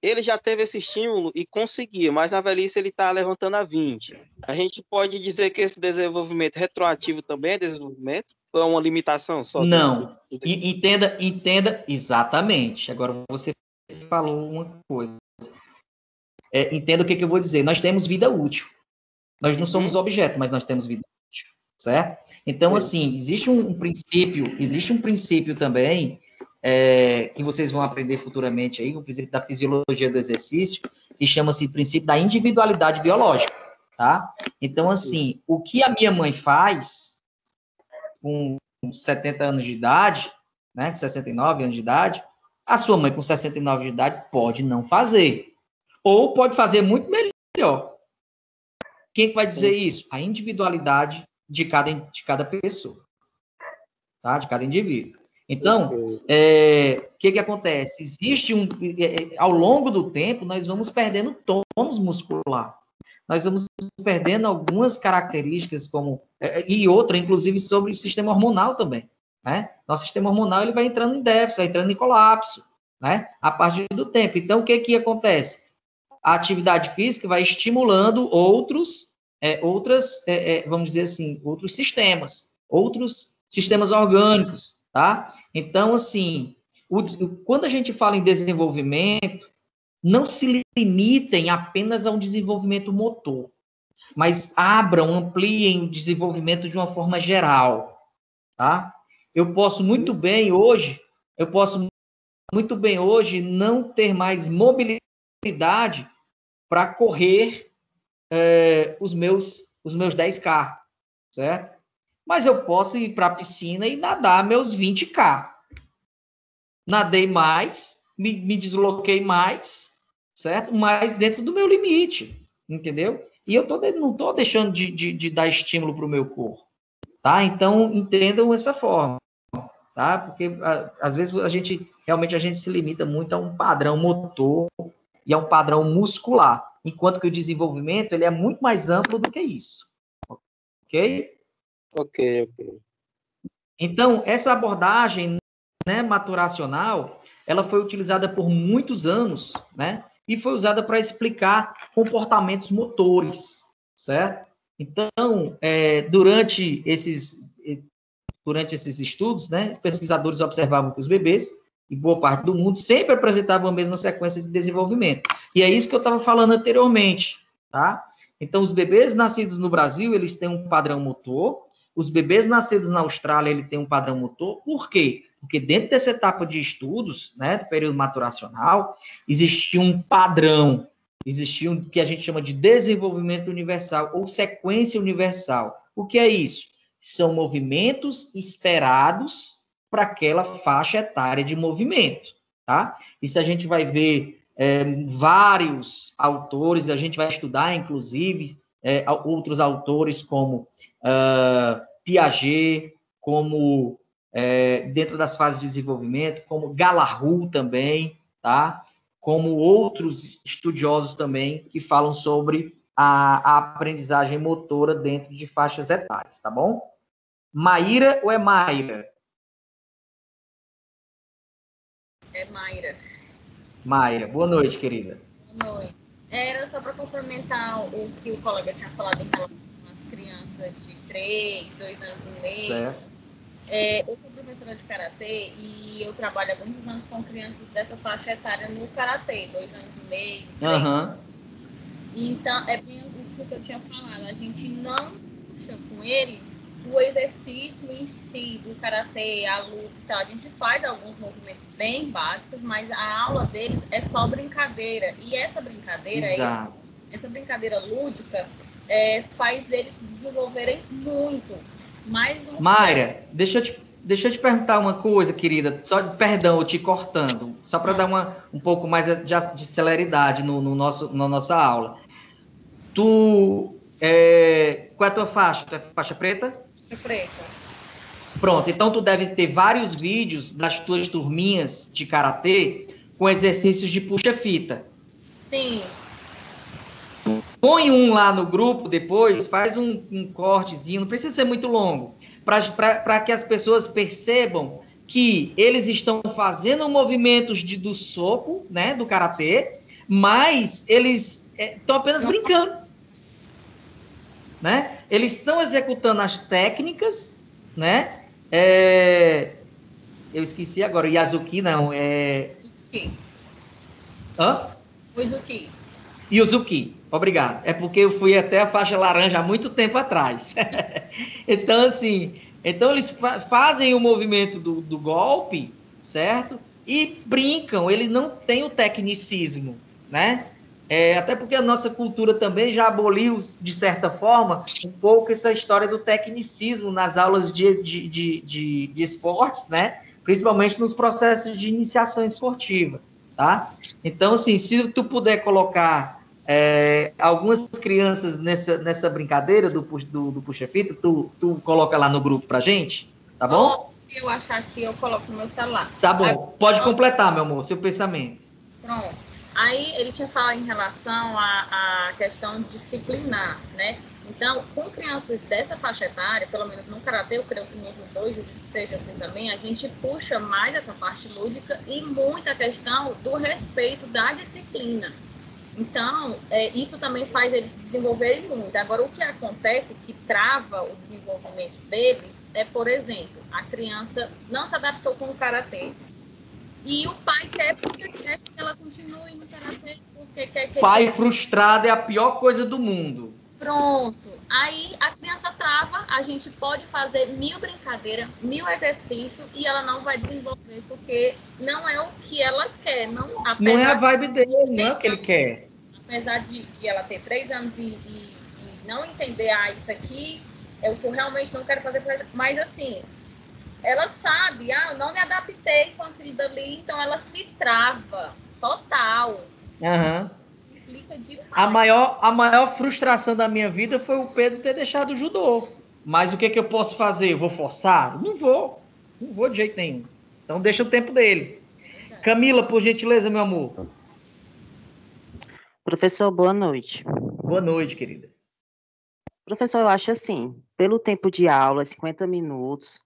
ele já teve esse estímulo e conseguia, mas na velhice ele está levantando a 20. A gente pode dizer que esse desenvolvimento retroativo também é desenvolvimento? Ou é uma limitação só? Não. Entenda exatamente. Agora você falou uma coisa. Entenda o que eu vou dizer. Nós temos vida útil. Nós não somos objeto, mas nós temos vida útil, certo? Então, assim, existe um princípio também que vocês vão aprender futuramente aí, o princípio da fisiologia do exercício, que chama-se princípio da individualidade biológica, tá? Então, assim, o que a minha mãe faz com 70 anos de idade, né, com 69 anos de idade, a sua mãe com 69 de idade pode não fazer, ou pode fazer muito melhor. Quem vai dizer isso? A individualidade de cada pessoa, tá? De cada indivíduo. Então, o que acontece? Existe ao longo do tempo, nós vamos perdendo tônus muscular. Nós vamos perdendo algumas características, e outra, inclusive, sobre o sistema hormonal também, né? Nosso sistema hormonal ele vai entrando em déficit, vai entrando em colapso, né? A partir do tempo. Então, o que acontece? A atividade física vai estimulando vamos dizer assim, outros sistemas orgânicos, tá? Então, assim, quando a gente fala em desenvolvimento, não se limitem apenas a um desenvolvimento motor, mas ampliem o desenvolvimento de uma forma geral, tá? Eu posso muito bem hoje não ter mais mobilidade para correr os meus 10K, certo? Mas eu posso ir para a piscina e nadar meus 20K. Nadei mais, me desloquei mais, certo? Mas dentro do meu limite, entendeu? E eu não estou deixando de dar estímulo para o meu corpo, tá? Então, entendam essa forma, tá? Porque, às vezes, a gente se limita muito a um padrão motor e a um padrão muscular, enquanto que o desenvolvimento ele é muito mais amplo do que isso. Ok? Ok. Então, essa abordagem, né, maturacional, ela foi utilizada por muitos anos, né? E foi usada para explicar comportamentos motores, certo? Então, durante esses estudos, né, os pesquisadores observavam que os bebês, em boa parte do mundo, sempre apresentavam a mesma sequência de desenvolvimento. E é isso que eu estava falando anteriormente, tá? Então, os bebês nascidos no Brasil, eles têm um padrão motor, os bebês nascidos na Austrália, ele tem um padrão motor. Por quê? Porque dentro dessa etapa de estudos, né, do período maturacional, existia um padrão, existia o que a gente chama de desenvolvimento universal ou sequência universal. O que é isso? São movimentos esperados para aquela faixa etária de movimento, tá? Isso a gente vai ver vários autores, a gente vai estudar, inclusive, outros autores como Piaget, como dentro das fases de desenvolvimento, como Galahu também, tá? Como outros estudiosos também que falam sobre a aprendizagem motora dentro de faixas etárias, tá bom? Maíra ou é Mayra? É Mayra. Maia, boa noite, querida. Boa noite. Era só para complementar o que o colega tinha falado em relação às crianças de 3, 2 anos e meio. Certo. Eu sou professora de karatê e eu trabalho há muitos anos com crianças dessa faixa etária no karatê, 2 anos e meio, 3. Aham. Então, é bem o que o senhor tinha falado, a gente não puxa com eles o exercício em si do karatê, a luta e tal. A gente faz alguns movimentos bem básicos, mas a aula deles é só brincadeira. E essa brincadeira Exato. essa brincadeira lúdica faz eles se desenvolverem muito. Mayra, deixa eu te perguntar uma coisa, querida. Só perdão, eu te cortando. Só para dar um pouco mais de celeridade na nossa aula. Qual é a tua faixa? Tu é faixa preta? Preta. Pronto, então tu deve ter vários vídeos das tuas turminhas de karatê com exercícios de puxa-fita. Sim. Põe um lá no grupo depois, faz um cortezinho, não precisa ser muito longo, para que as pessoas percebam que eles estão fazendo movimentos do soco, né, do karatê, mas eles estão apenas brincando. Né? Eles estão executando as técnicas, né? Eu esqueci agora, Yasuki não, Uzuki. Hã? Uzuki. Yuzuki, obrigado. É porque eu fui até a faixa laranja há muito tempo atrás. Então, assim, eles fazem o movimento do golpe, certo? E brincam, eles não têm o tecnicismo, né? Até porque a nossa cultura também já aboliu, de certa forma, um pouco essa história do tecnicismo nas aulas de esportes, né? Principalmente nos processos de iniciação esportiva, tá? Então, assim, se tu puder colocar algumas crianças nessa brincadeira do puxa-fita, tu coloca lá no grupo pra gente, tá bom? Se eu achar que eu coloco no meu celular. Tá bom, pode completar, meu amor, seu pensamento. Pronto. Aí ele tinha falado em relação à questão disciplinar, né? Então, com crianças dessa faixa etária, pelo menos no karatê, eu creio que nos dois seja assim também, a gente puxa mais essa parte lúdica e muita questão do respeito da disciplina. Então, isso também faz eles desenvolverem muito. Agora, o que acontece que trava o desenvolvimento deles é, por exemplo, a criança não se adaptou com o karatê, e o pai quer que ela continue no karatê, porque quer que pai frustrado é a pior coisa do mundo. Pronto. Aí a criança trava, a gente pode fazer 1000 brincadeiras, 1000 exercícios, e ela não vai desenvolver, porque não é o que ela quer. Não é a vibe dele, não é o que ele quer. Apesar de ela ter 3 anos e não entender, isso aqui é o que eu realmente não quero fazer, mas assim, ela sabe, eu não me adaptei com aquilo dali, então ela se trava total. Aham. A maior frustração da minha vida foi o Pedro ter deixado o judô. Mas o que eu posso fazer? Eu vou forçar? Não vou de jeito nenhum. Então deixa o tempo dele. Camila, por gentileza, meu amor. Professor, boa noite. Boa noite, querida. Professor, eu acho assim, pelo tempo de aula, 50 minutos,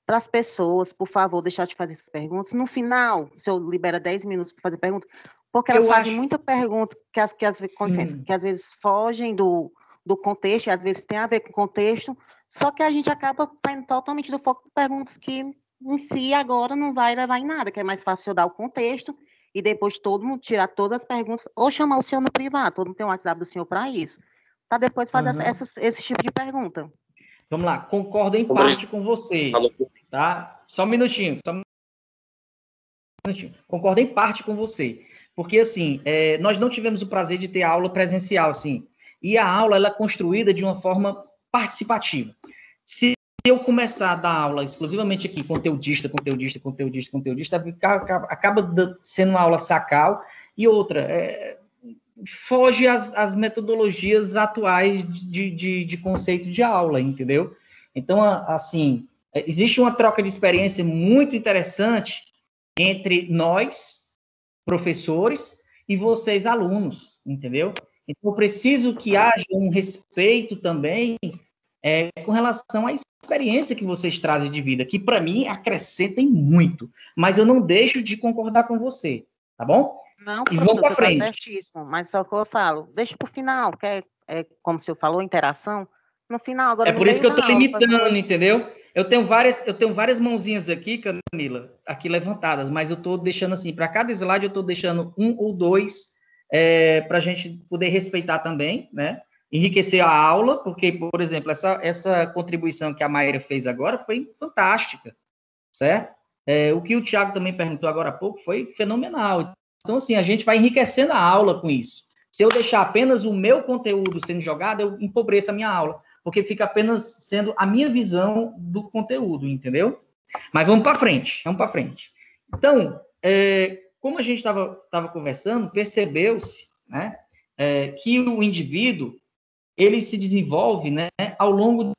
para as pessoas, por favor, deixar de fazer essas perguntas. No final, o senhor libera 10 minutos para fazer pergunta, porque elas fazem muita pergunta que às vezes fogem do contexto, e às vezes tem a ver com o contexto, só que a gente acaba saindo totalmente do foco de perguntas que, em si, agora não vai levar em nada, que é mais fácil eu dar o contexto e depois todo mundo tirar todas as perguntas, ou chamar o senhor no privado, todo mundo tem o WhatsApp do senhor para isso, para depois fazer esse tipo de pergunta. Vamos lá, concordo em parte com você, tá? Só um minutinho. Concordo em parte com você, porque assim, nós não tivemos o prazer de ter aula presencial, assim, e a aula ela é construída de uma forma participativa. Se eu começar a dar aula exclusivamente aqui, conteudista, acaba sendo uma aula sacal, e outra, foge às metodologias atuais de conceito de aula, entendeu? Então, assim, existe uma troca de experiência muito interessante entre nós, professores, e vocês, alunos, entendeu? Então, eu preciso que haja um respeito também com relação à experiência que vocês trazem de vida, que, para mim, acrescentem muito, mas eu não deixo de concordar com você, tá bom? Não, e vão para tá frente. certíssimo, mas só que eu falo, deixa para o final, que é como o senhor falou, interação. No final, agora É no por isso meio que eu estou da aula, limitando, entendeu? Eu tenho várias mãozinhas aqui, Camila, aqui levantadas, mas eu estou deixando assim, para cada slide eu estou deixando um ou dois para a gente poder respeitar também, né? Enriquecer a aula, porque, por exemplo, essa contribuição que a Maíra fez agora foi fantástica, certo? O que o Thiago também perguntou agora há pouco foi fenomenal. Então, assim, a gente vai enriquecendo a aula com isso. Se eu deixar apenas o meu conteúdo sendo jogado, eu empobreço a minha aula, porque fica apenas sendo a minha visão do conteúdo, entendeu? Mas vamos para frente, Então, como a gente estava conversando, percebeu-se, né, que o indivíduo, ele se desenvolve, né, ao longo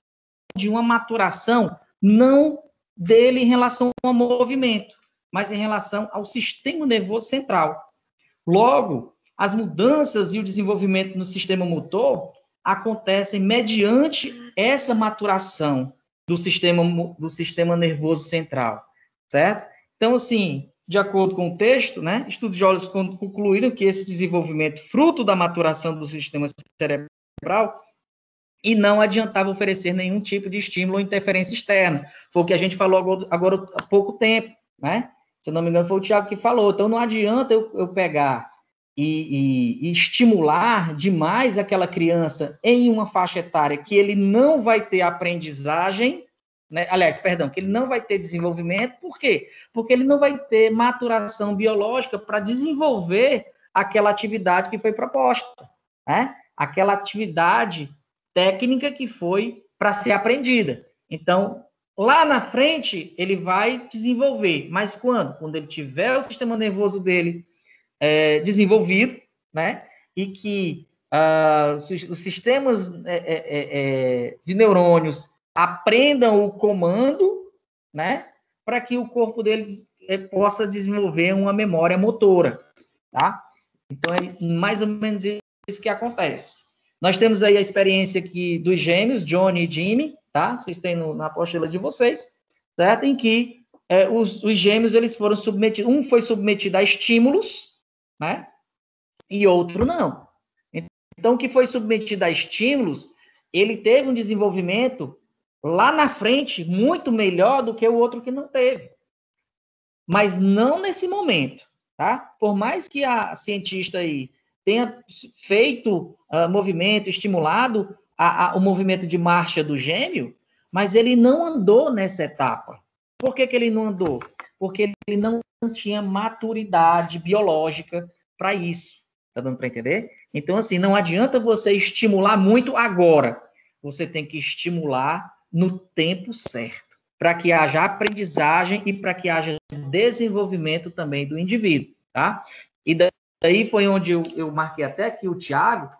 de uma maturação, não dele em relação ao movimento, mas em relação ao sistema nervoso central. Logo, as mudanças e o desenvolvimento no sistema motor acontecem mediante essa maturação do sistema nervoso central, certo? Então, assim, de acordo com o texto, né, estudiosos concluíram que esse desenvolvimento, fruto da maturação do sistema cerebral, e não adiantava oferecer nenhum tipo de estímulo ou interferência externa. Foi o que a gente falou agora há pouco tempo, né? Se eu não me engano, foi o Thiago que falou. Então, não adianta eu pegar e estimular demais aquela criança em uma faixa etária que ele não vai ter aprendizagem, né? Aliás, perdão, que ele não vai ter desenvolvimento. Por quê? Porque ele não vai ter maturação biológica para desenvolver aquela atividade que foi proposta, né? Aquela atividade técnica que foi para ser aprendida. Então, lá na frente, ele vai desenvolver. Mas quando? Quando ele tiver o sistema nervoso dele desenvolvido, né? E que os sistemas de neurônios aprendam o comando, né? Para que o corpo deles possa desenvolver uma memória motora, tá? Então, é mais ou menos isso que acontece. Nós temos aí a experiência aqui dos gêmeos, Johnny e Jimmy, tá? Vocês têm na apostila de vocês, certo? Em que os gêmeos, eles foram submetidos, um foi submetido a estímulos, né? E outro não. Então, o que foi submetido a estímulos, ele teve um desenvolvimento lá na frente muito melhor do que o outro que não teve. Mas não nesse momento, tá? Por mais que a cientista aí tenha feito movimento, estimulado o movimento de marcha do gêmeo, mas ele não andou nessa etapa. Por que ele não andou? Porque ele não tinha maturidade biológica para isso. Tá dando para entender? Então, assim, não adianta você estimular muito agora. Você tem que estimular no tempo certo, para que haja aprendizagem e para que haja desenvolvimento também do indivíduo, tá? E daí foi onde eu marquei até aqui o Thiago,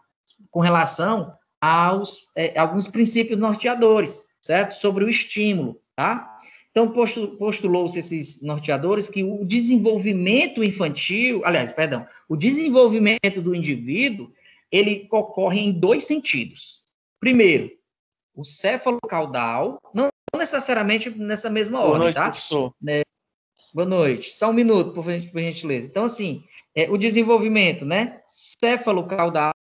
com relação aos alguns princípios norteadores, certo? Sobre o estímulo, tá? Então, postulou-se esses norteadores que o desenvolvimento infantil, o desenvolvimento do indivíduo, ele ocorre em dois sentidos. Primeiro, o céfalo-caudal, não necessariamente nessa mesma ordem, noite, tá? Professor. Boa noite. Só um minuto, por gentileza. Então, assim, o desenvolvimento, né? Céfalo-caudal,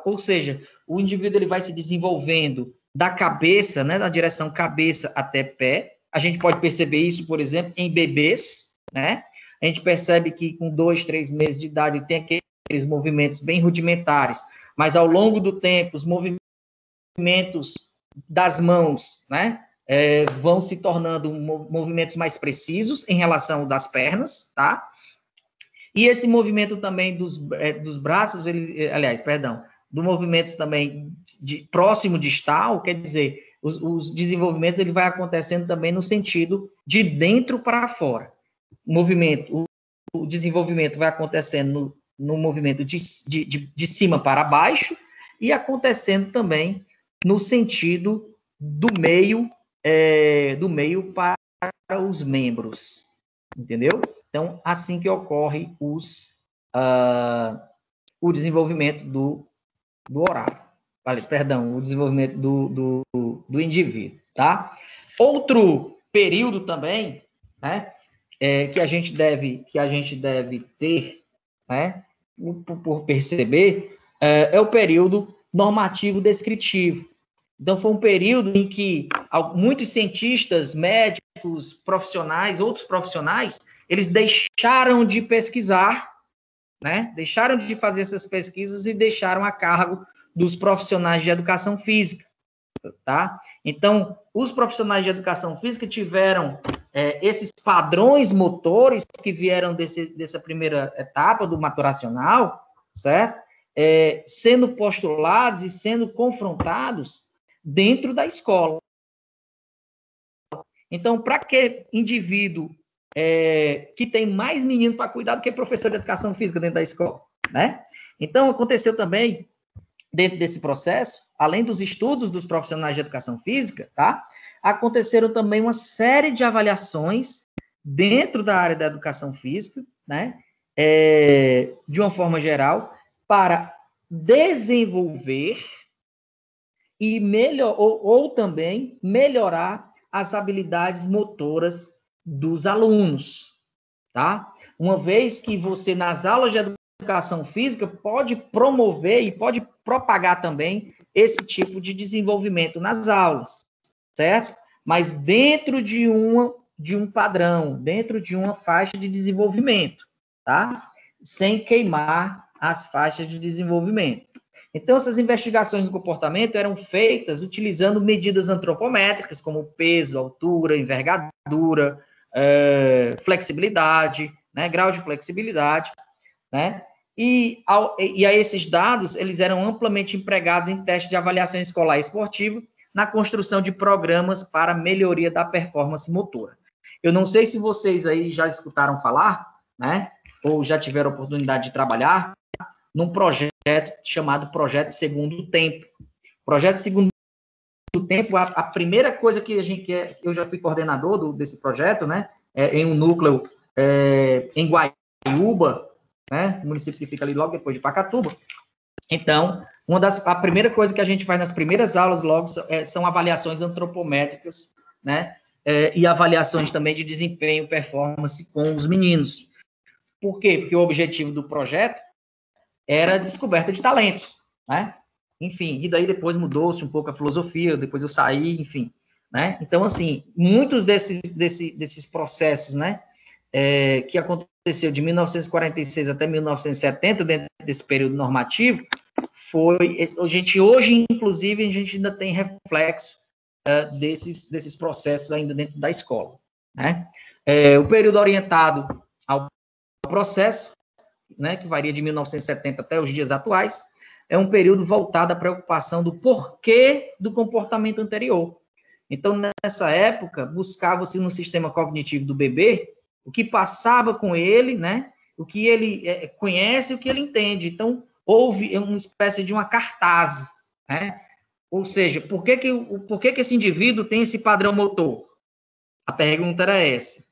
ou seja, o indivíduo ele vai se desenvolvendo da cabeça, né? Na direção cabeça até pé. A gente pode perceber isso, por exemplo, em bebês, né? A gente percebe que com 2, 3 meses de idade tem aqueles movimentos bem rudimentares, mas ao longo do tempo, os movimentos das mãos, né? Vão se tornando movimentos mais precisos em relação das pernas, tá? E esse movimento também dos braços, do movimento também próximo distal, quer dizer, os desenvolvimentos ele vai acontecendo também no sentido de dentro para fora. O desenvolvimento vai acontecendo no movimento de cima para baixo e acontecendo também no sentido do meio para os membros, entendeu? Então, assim que ocorre o desenvolvimento do horário. O desenvolvimento do indivíduo, tá? Outro período também, né, que a gente deve ter né, por perceber, é o período normativo descritivo. Então, foi um período em que muitos cientistas, médicos, profissionais, outros profissionais, eles deixaram de pesquisar, né? Deixaram de fazer essas pesquisas e deixaram a cargo dos profissionais de educação física, tá? Então, os profissionais de educação física tiveram esses padrões motores que vieram dessa primeira etapa do maturacional, certo? Sendo postulados e sendo confrontados dentro da escola. Então, para que indivíduo que tem mais menino para cuidar do que professor de educação física dentro da escola, né? Então, aconteceu também, dentro desse processo, além dos estudos dos profissionais de educação física, tá? Aconteceram também uma série de avaliações dentro da área da educação física, né? De uma forma geral, para desenvolver e ou também melhorar as habilidades motoras dos alunos, tá? Uma vez que você, nas aulas de educação física, pode promover e pode propagar também esse tipo de desenvolvimento nas aulas, certo? Mas dentro de um padrão, dentro de uma faixa de desenvolvimento, tá? Sem queimar as faixas de desenvolvimento. Então, essas investigações do comportamento eram feitas utilizando medidas antropométricas, como peso, altura, envergadura, flexibilidade, né, grau de flexibilidade, né? E a esses dados, eles eram amplamente empregados em testes de avaliação escolar e esportiva, na construção de programas para melhoria da performance motora. Eu não sei se vocês aí já escutaram falar, né, ou já tiveram a oportunidade de trabalhar num projeto chamado Projeto Segundo Tempo. Projeto Segundo Tempo, a primeira coisa que eu já fui coordenador desse projeto, né, em um núcleo em Guaiúba, né, município que fica ali logo depois de Pacatuba. Então, a primeira coisa que a gente faz nas primeiras aulas logo são avaliações antropométricas, né, e avaliações também de desempenho, performance com os meninos. Por quê? Porque o objetivo do projeto era a descoberta de talentos, né? Enfim, e daí depois mudou-se um pouco a filosofia, depois eu saí, enfim, né? Então, assim, muitos desses processos, né, que aconteceu de 1946 até 1970, dentro desse período normativo, hoje, inclusive, a gente ainda tem reflexo desses processos ainda dentro da escola, né? O período orientado ao processo, né, que varia de 1970 até os dias atuais, é um período voltado à preocupação do porquê do comportamento anterior. Então, nessa época, buscava-se no sistema cognitivo do bebê o que passava com ele, né, o que ele conhece e o que ele entende. Então, houve uma espécie de uma cartaz, né? Ou seja, por que esse indivíduo tem esse padrão motor? A pergunta era essa.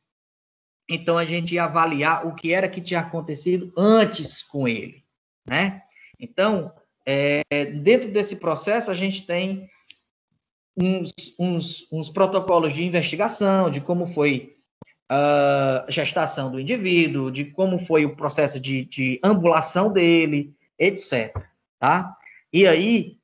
Então, a gente ia avaliar o que era que tinha acontecido antes com ele, né? Então, dentro desse processo, a gente tem uns protocolos de investigação, de como foi a gestação do indivíduo, de como foi o processo de ambulação dele, etc. Tá? E aí,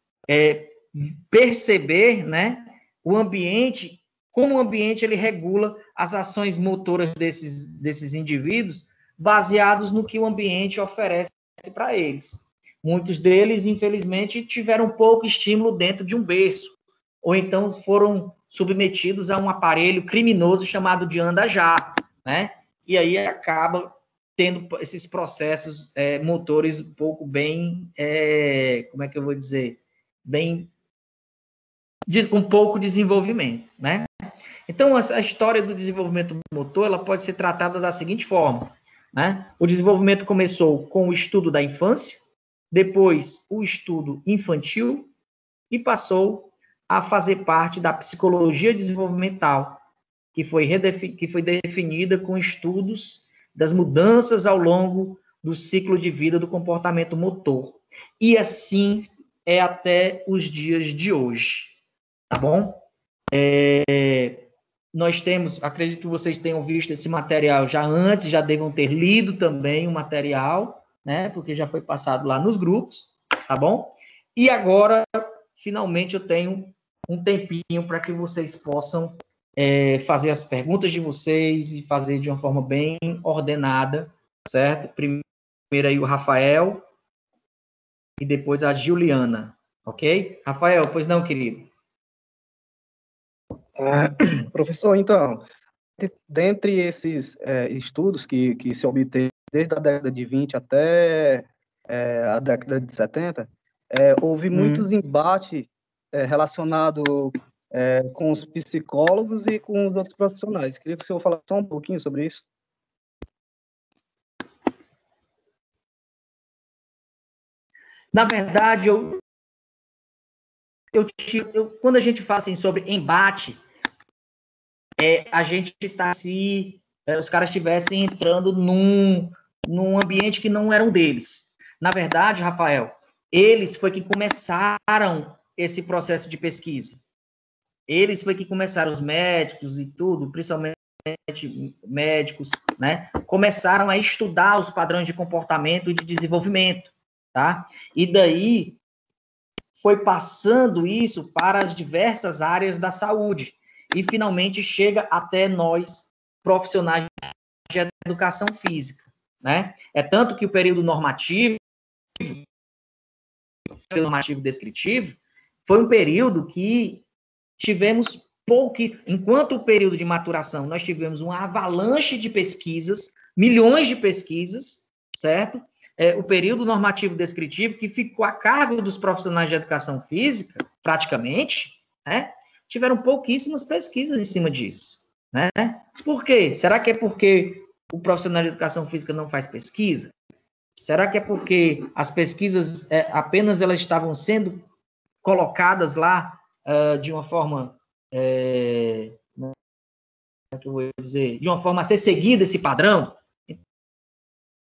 perceber, né, o ambiente, como o ambiente ele regula as ações motoras desses indivíduos, baseados no que o ambiente oferece para eles. Muitos deles, infelizmente, tiveram pouco estímulo dentro de um berço, ou então foram submetidos a um aparelho criminoso chamado de anda-já, né? E aí acaba tendo esses processos motores um pouco bem, como é que eu vou dizer, com pouco desenvolvimento, né? Então, a história do desenvolvimento motor, ela pode ser tratada da seguinte forma, né? O desenvolvimento começou com o estudo da infância, depois o estudo infantil e passou a fazer parte da psicologia desenvolvimental, que foi definida com estudos das mudanças ao longo do ciclo de vida do comportamento motor. E assim é até os dias de hoje, tá bom? Nós temos, acredito que vocês tenham visto esse material já antes, já devam ter lido também o material, né? Porque já foi passado lá nos grupos, tá bom? E agora, finalmente, eu tenho um tempinho para que vocês possam fazer as perguntas de vocês e fazer de uma forma bem ordenada, certo? Primeiro aí o Rafael e depois a Juliana, ok? Rafael, pois não, querido? Professor, então, dentre esses estudos que se obteve desde a década de 20 até a década de 70, houve muitos embates relacionados com os psicólogos e com os outros profissionais. Queria que o senhor falasse só um pouquinho sobre isso. Na verdade, quando a gente fala assim, sobre embate, a gente está os caras estivessem entrando num ambiente que não era um deles. Na verdade, Rafael, eles foi que começaram esse processo de pesquisa. Eles foi que começaram, os médicos e tudo, principalmente médicos, né? Começaram a estudar os padrões de comportamento e de desenvolvimento, tá? E daí foi passando isso para as diversas áreas da saúde e finalmente chega até nós, profissionais de educação física, né? É tanto que o período normativo descritivo, foi um período que tivemos enquanto o período de maturação, nós tivemos uma avalanche de pesquisas, milhões de pesquisas, certo? O período normativo descritivo, que ficou a cargo dos profissionais de educação física, praticamente, né? Tiveram pouquíssimas pesquisas em cima disso, né? Por quê? Será que é porque o profissional de educação física não faz pesquisa? Será que é porque as pesquisas apenas elas estavam sendo colocadas lá de uma forma, como é que eu vou dizer, de uma forma a ser seguida esse padrão?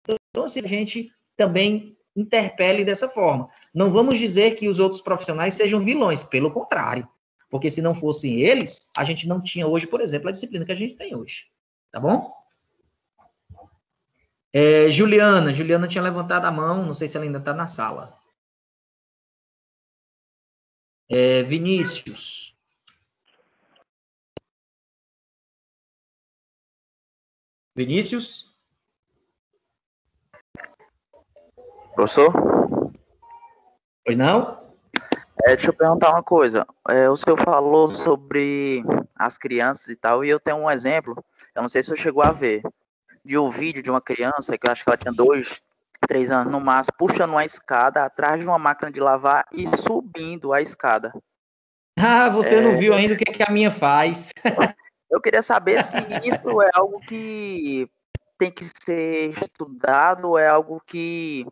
Então, assim, a gente também interpele dessa forma. Não vamos dizer que os outros profissionais sejam vilões, pelo contrário. Porque se não fossem eles, a gente não tinha hoje, por exemplo, a disciplina que a gente tem hoje. Tá bom? Juliana tinha levantado a mão, não sei se ela ainda está na sala. Vinícius. Vinícius? Professor? Pois não? Deixa eu perguntar uma coisa. O senhor falou sobre as crianças e tal, e eu tenho um exemplo, eu não sei se o senhor chegou a ver, de um vídeo de uma criança, que eu acho que ela tinha 2, 3 anos no máximo, puxando uma escada atrás de uma máquina de lavar e subindo a escada. Ah, você não viu ainda o que a minha faz. Eu queria saber se isso é algo que tem que ser estudado ou é algo que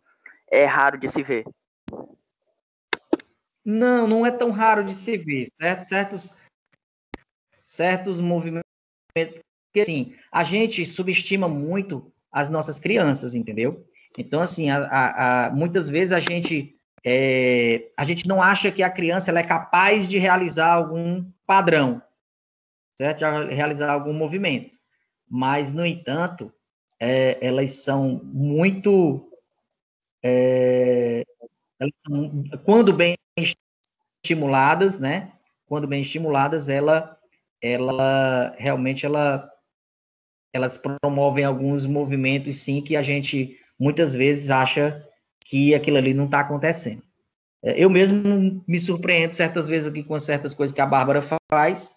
é raro de se ver. Não é tão raro de se ver, certo? Certos movimentos, porque assim, a gente subestima muito as nossas crianças, entendeu? Então, assim, muitas vezes a gente não acha que a criança ela é capaz de realizar algum padrão, certo? De realizar algum movimento. Mas, no entanto, elas são muito... quando bem estimuladas, né? Quando bem estimuladas, elas realmente elas promovem alguns movimentos, sim, que a gente muitas vezes acha que aquilo ali não está acontecendo. Eu mesmo me surpreendo certas vezes aqui com certas coisas que a Bárbara faz,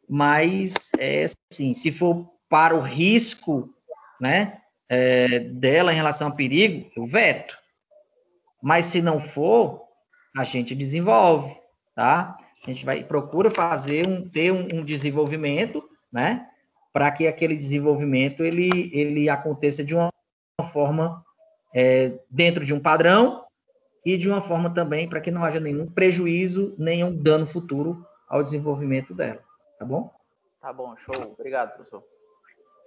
mas, assim, se for para o risco, né, dela em relação ao perigo, eu veto. Mas se não for, a gente desenvolve, tá? A gente procura ter um desenvolvimento, né? Para que aquele desenvolvimento ele aconteça de uma forma dentro de um padrão e de uma forma também para que não haja nenhum prejuízo, nenhum dano futuro ao desenvolvimento dela, tá bom? Tá bom, show. Obrigado, professor.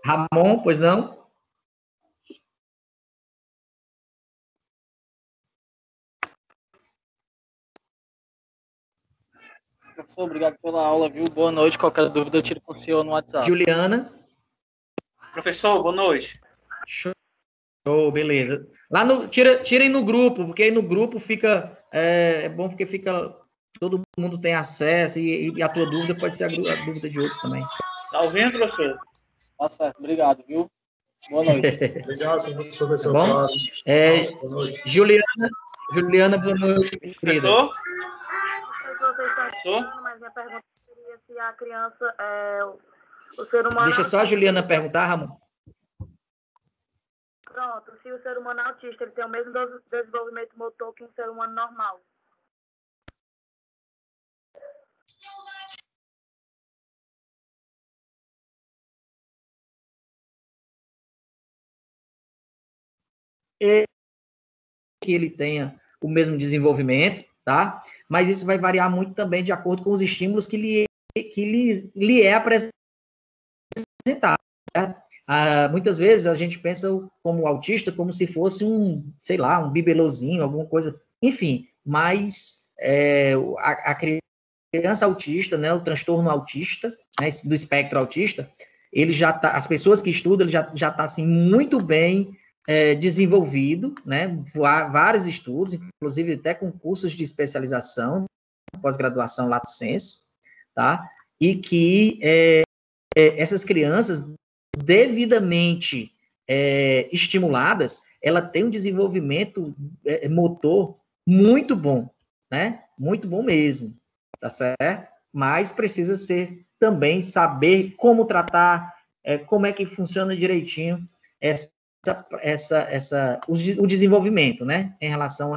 Ramon, pois não? Professor, obrigado pela aula, viu? Boa noite. Qualquer dúvida eu tiro com o senhor no WhatsApp. Juliana. Professor, boa noite. Show Oh, beleza. Lá no, tirem no grupo, porque aí no grupo fica, é bom porque fica, todo mundo tem acesso e a tua dúvida pode ser a dúvida de outro também. Tá ouvindo, professor? Tá certo, obrigado, viu? Boa noite. Obrigado, professor. Tá bom? Juliana, boa noite. Professor? Mas minha pergunta seria se a criança, o ser humano... Deixa só a Juliana perguntar, Ramon. Pronto, se o ser humano autista ele tem o mesmo desenvolvimento motor que um ser humano normal. Que ele tenha o mesmo desenvolvimento, tá? Mas isso vai variar muito também de acordo com os estímulos que lhe é apresentado, certo? Muitas vezes a gente pensa como autista como se fosse sei lá, um bibelozinho, alguma coisa, enfim, mas a criança autista, né, o transtorno autista, né, do espectro autista, ele já tá, as pessoas que estudam, ele já tá assim muito bem desenvolvido, né, vários estudos, inclusive até com cursos de especialização, pós-graduação lato sensu, tá, e que essas crianças devidamente estimuladas, ela tem um desenvolvimento motor muito bom, né, muito bom mesmo, tá certo? Mas precisa também saber como tratar, como é que funciona direitinho o desenvolvimento, né, em relação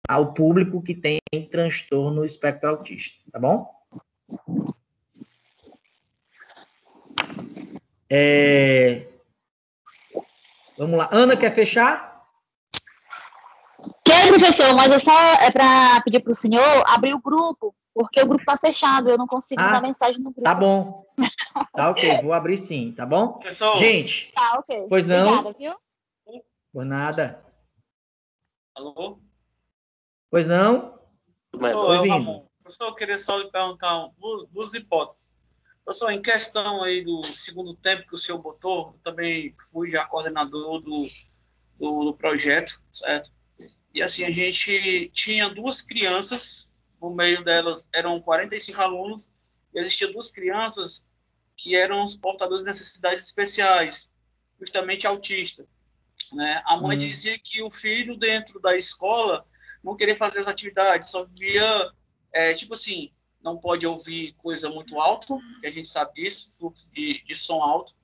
ao público que tem transtorno espectro autista, tá bom? Vamos lá. Ana, quer fechar? Quero, professor, mas é só para pedir para o senhor abrir o grupo, porque o grupo está fechado, eu não consigo mandar mensagem no grupo. Tá bom. Tá ok, vou abrir sim, tá bom? Professor. Gente, tá, ok. Pois não? Obrigada, viu? Por nada. Alô? Pois não? Professor, eu queria só lhe perguntar duas hipóteses. Professor, em questão aí do segundo tempo que o senhor botou, eu também fui já coordenador do projeto, certo? E assim, a gente tinha duas crianças, no meio delas eram 45 alunos, e existiam duas crianças que eram os portadores de necessidades especiais, justamente autista, né? A mãe dizia que o filho dentro da escola não queria fazer as atividades, só via, tipo assim, não pode ouvir coisa muito alto, que a gente sabe disso, fluxo de som alto.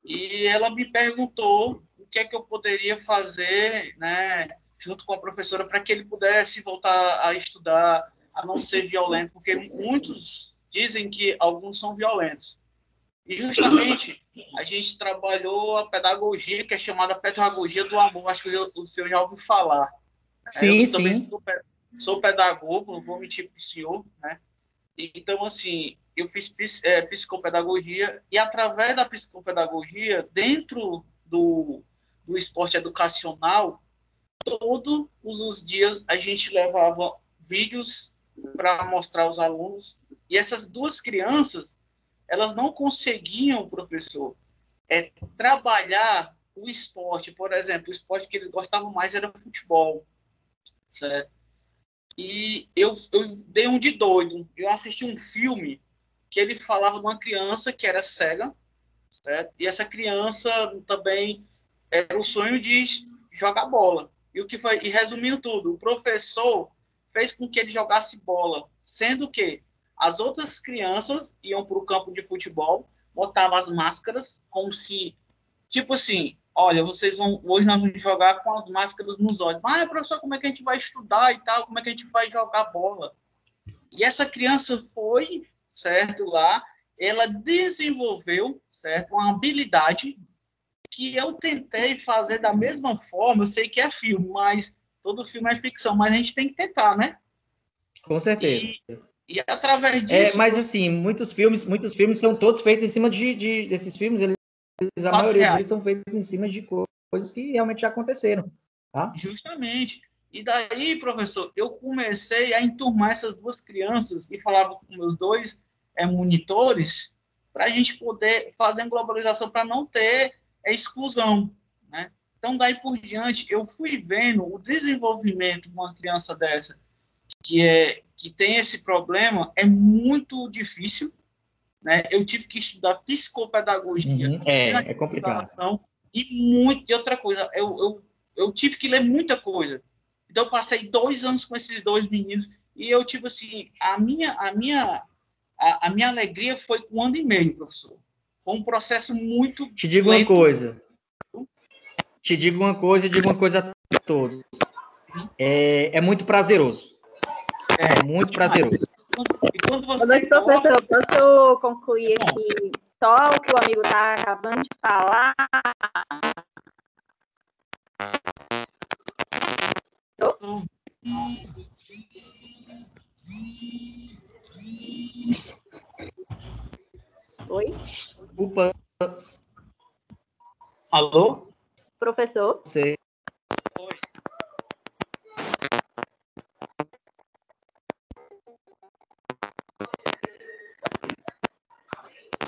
E ela me perguntou o que é que eu poderia fazer, né, junto com a professora, para que ele pudesse voltar a estudar, a não ser violento, porque muitos dizem que alguns são violentos. E justamente a gente trabalhou a pedagogia, que é chamada pedagogia do amor, acho que o senhor já ouviu falar. Sim, eu também sou pedagogo, não vou mentir para o senhor, né? Então, assim, eu fiz psicopedagogia, e através da psicopedagogia, dentro do esporte educacional, todos os dias a gente levava vídeos para mostrar aos alunos, e essas duas crianças, elas não conseguiam, professor, trabalhar o esporte. Por exemplo, o esporte que eles gostavam mais era futebol, certo? E eu dei um de doido. Eu assisti um filme que ele falava de uma criança que era cega, certo? E essa criança também era o sonho de jogar bola. E resumindo tudo, o professor fez com que ele jogasse bola, sendo que as outras crianças iam para o campo de futebol, botavam as máscaras, como se, tipo assim, olha, hoje nós vamos jogar com as máscaras nos olhos. Mas, professor, como é que a gente vai estudar e tal? Como é que a gente vai jogar bola? E essa criança foi, certo, lá, ela desenvolveu, certo, uma habilidade que eu tentei fazer da mesma forma. Eu sei que é filme, mas todo filme é ficção, mas a gente tem que tentar, né? Com certeza. E através disso... mas assim, muitos filmes são todos feitos em cima desses filmes, a maioria deles são feitos em cima de coisas que realmente já aconteceram. Tá? Justamente. E daí, professor, eu comecei a enturmar essas duas crianças e falava com meus dois monitores para a gente poder fazer uma globalização para não ter exclusão, né? Então, daí por diante, eu fui vendo o desenvolvimento de uma criança dessa, que tem esse problema, é muito difícil, né? Eu tive que estudar psicopedagogia, É complicado. E outra coisa, eu tive que ler muita coisa. Então, eu passei 2 anos com esses 2 meninos, e eu, tipo assim, a minha alegria foi com 1 ano e meio, professor. Foi um processo muito Te digo lento. uma coisa. Te digo uma coisa e digo uma coisa a todos. É muito prazeroso. É muito prazeroso. E quando Boa noite, professor. Posso concluir aqui só o que o amigo está acabando de falar? Oi? Opa. Alô? Professor? Sei.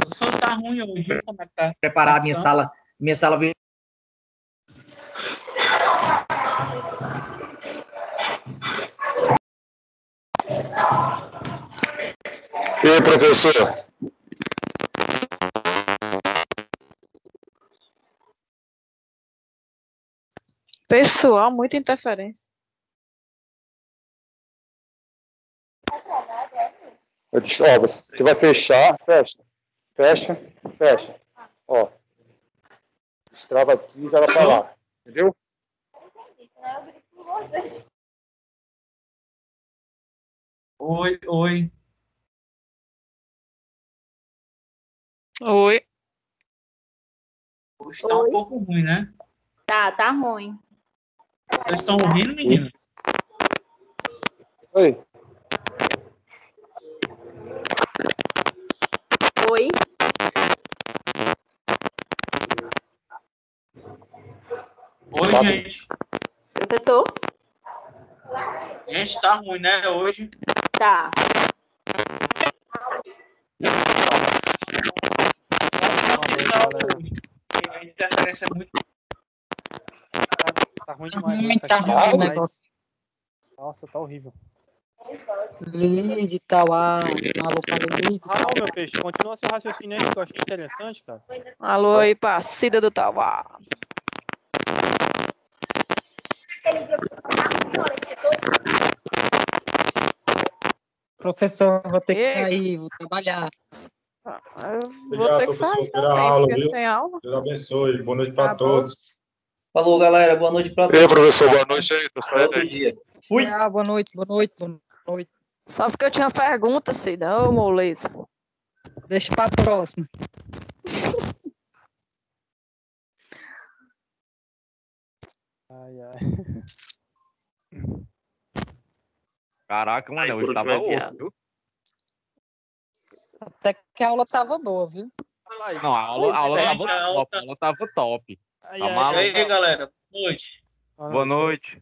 O som tá ruim hoje, viu? Como é que tá? Preparar minha sala virtual. E aí, professor? Pessoal, muita interferência. Ó, você vai fechar, fecha. Ó, destrava aqui e joga pra lá, entendeu? Oi. Oi. Hoje tá um pouco ruim, né? Tá ruim. Vocês estão ouvindo, meninos? Oi. Oi? Oi, gente. Professor? Gente, tá ruim, né, hoje? Tá. A interferência é muito... Tá ruim demais. Tá ruim o negócio. Nossa, tá horrível. Lili, Tauá, alô para Lili. Não, meu peixe, continua seu raciocínio aí, que eu achei interessante, cara. Alô aí pra Cida do Tauá. Professor, vou ter que sair, vou trabalhar. Vou ter que sair também, porque tem aula. Deus abençoe. Boa noite para todos. Falou, galera. Boa noite para todos. E aí, professor, boa noite aí. Tô saindo aí. Fui. Boa noite. Só porque eu tinha pergunta, Cida. Ô, moleza. Deixa pra próxima. Ai. Caraca, mano, hoje tava osso, viu? Até que a aula tava boa, viu? Não, a aula tava top. E aí, galera? Boa noite. Boa noite.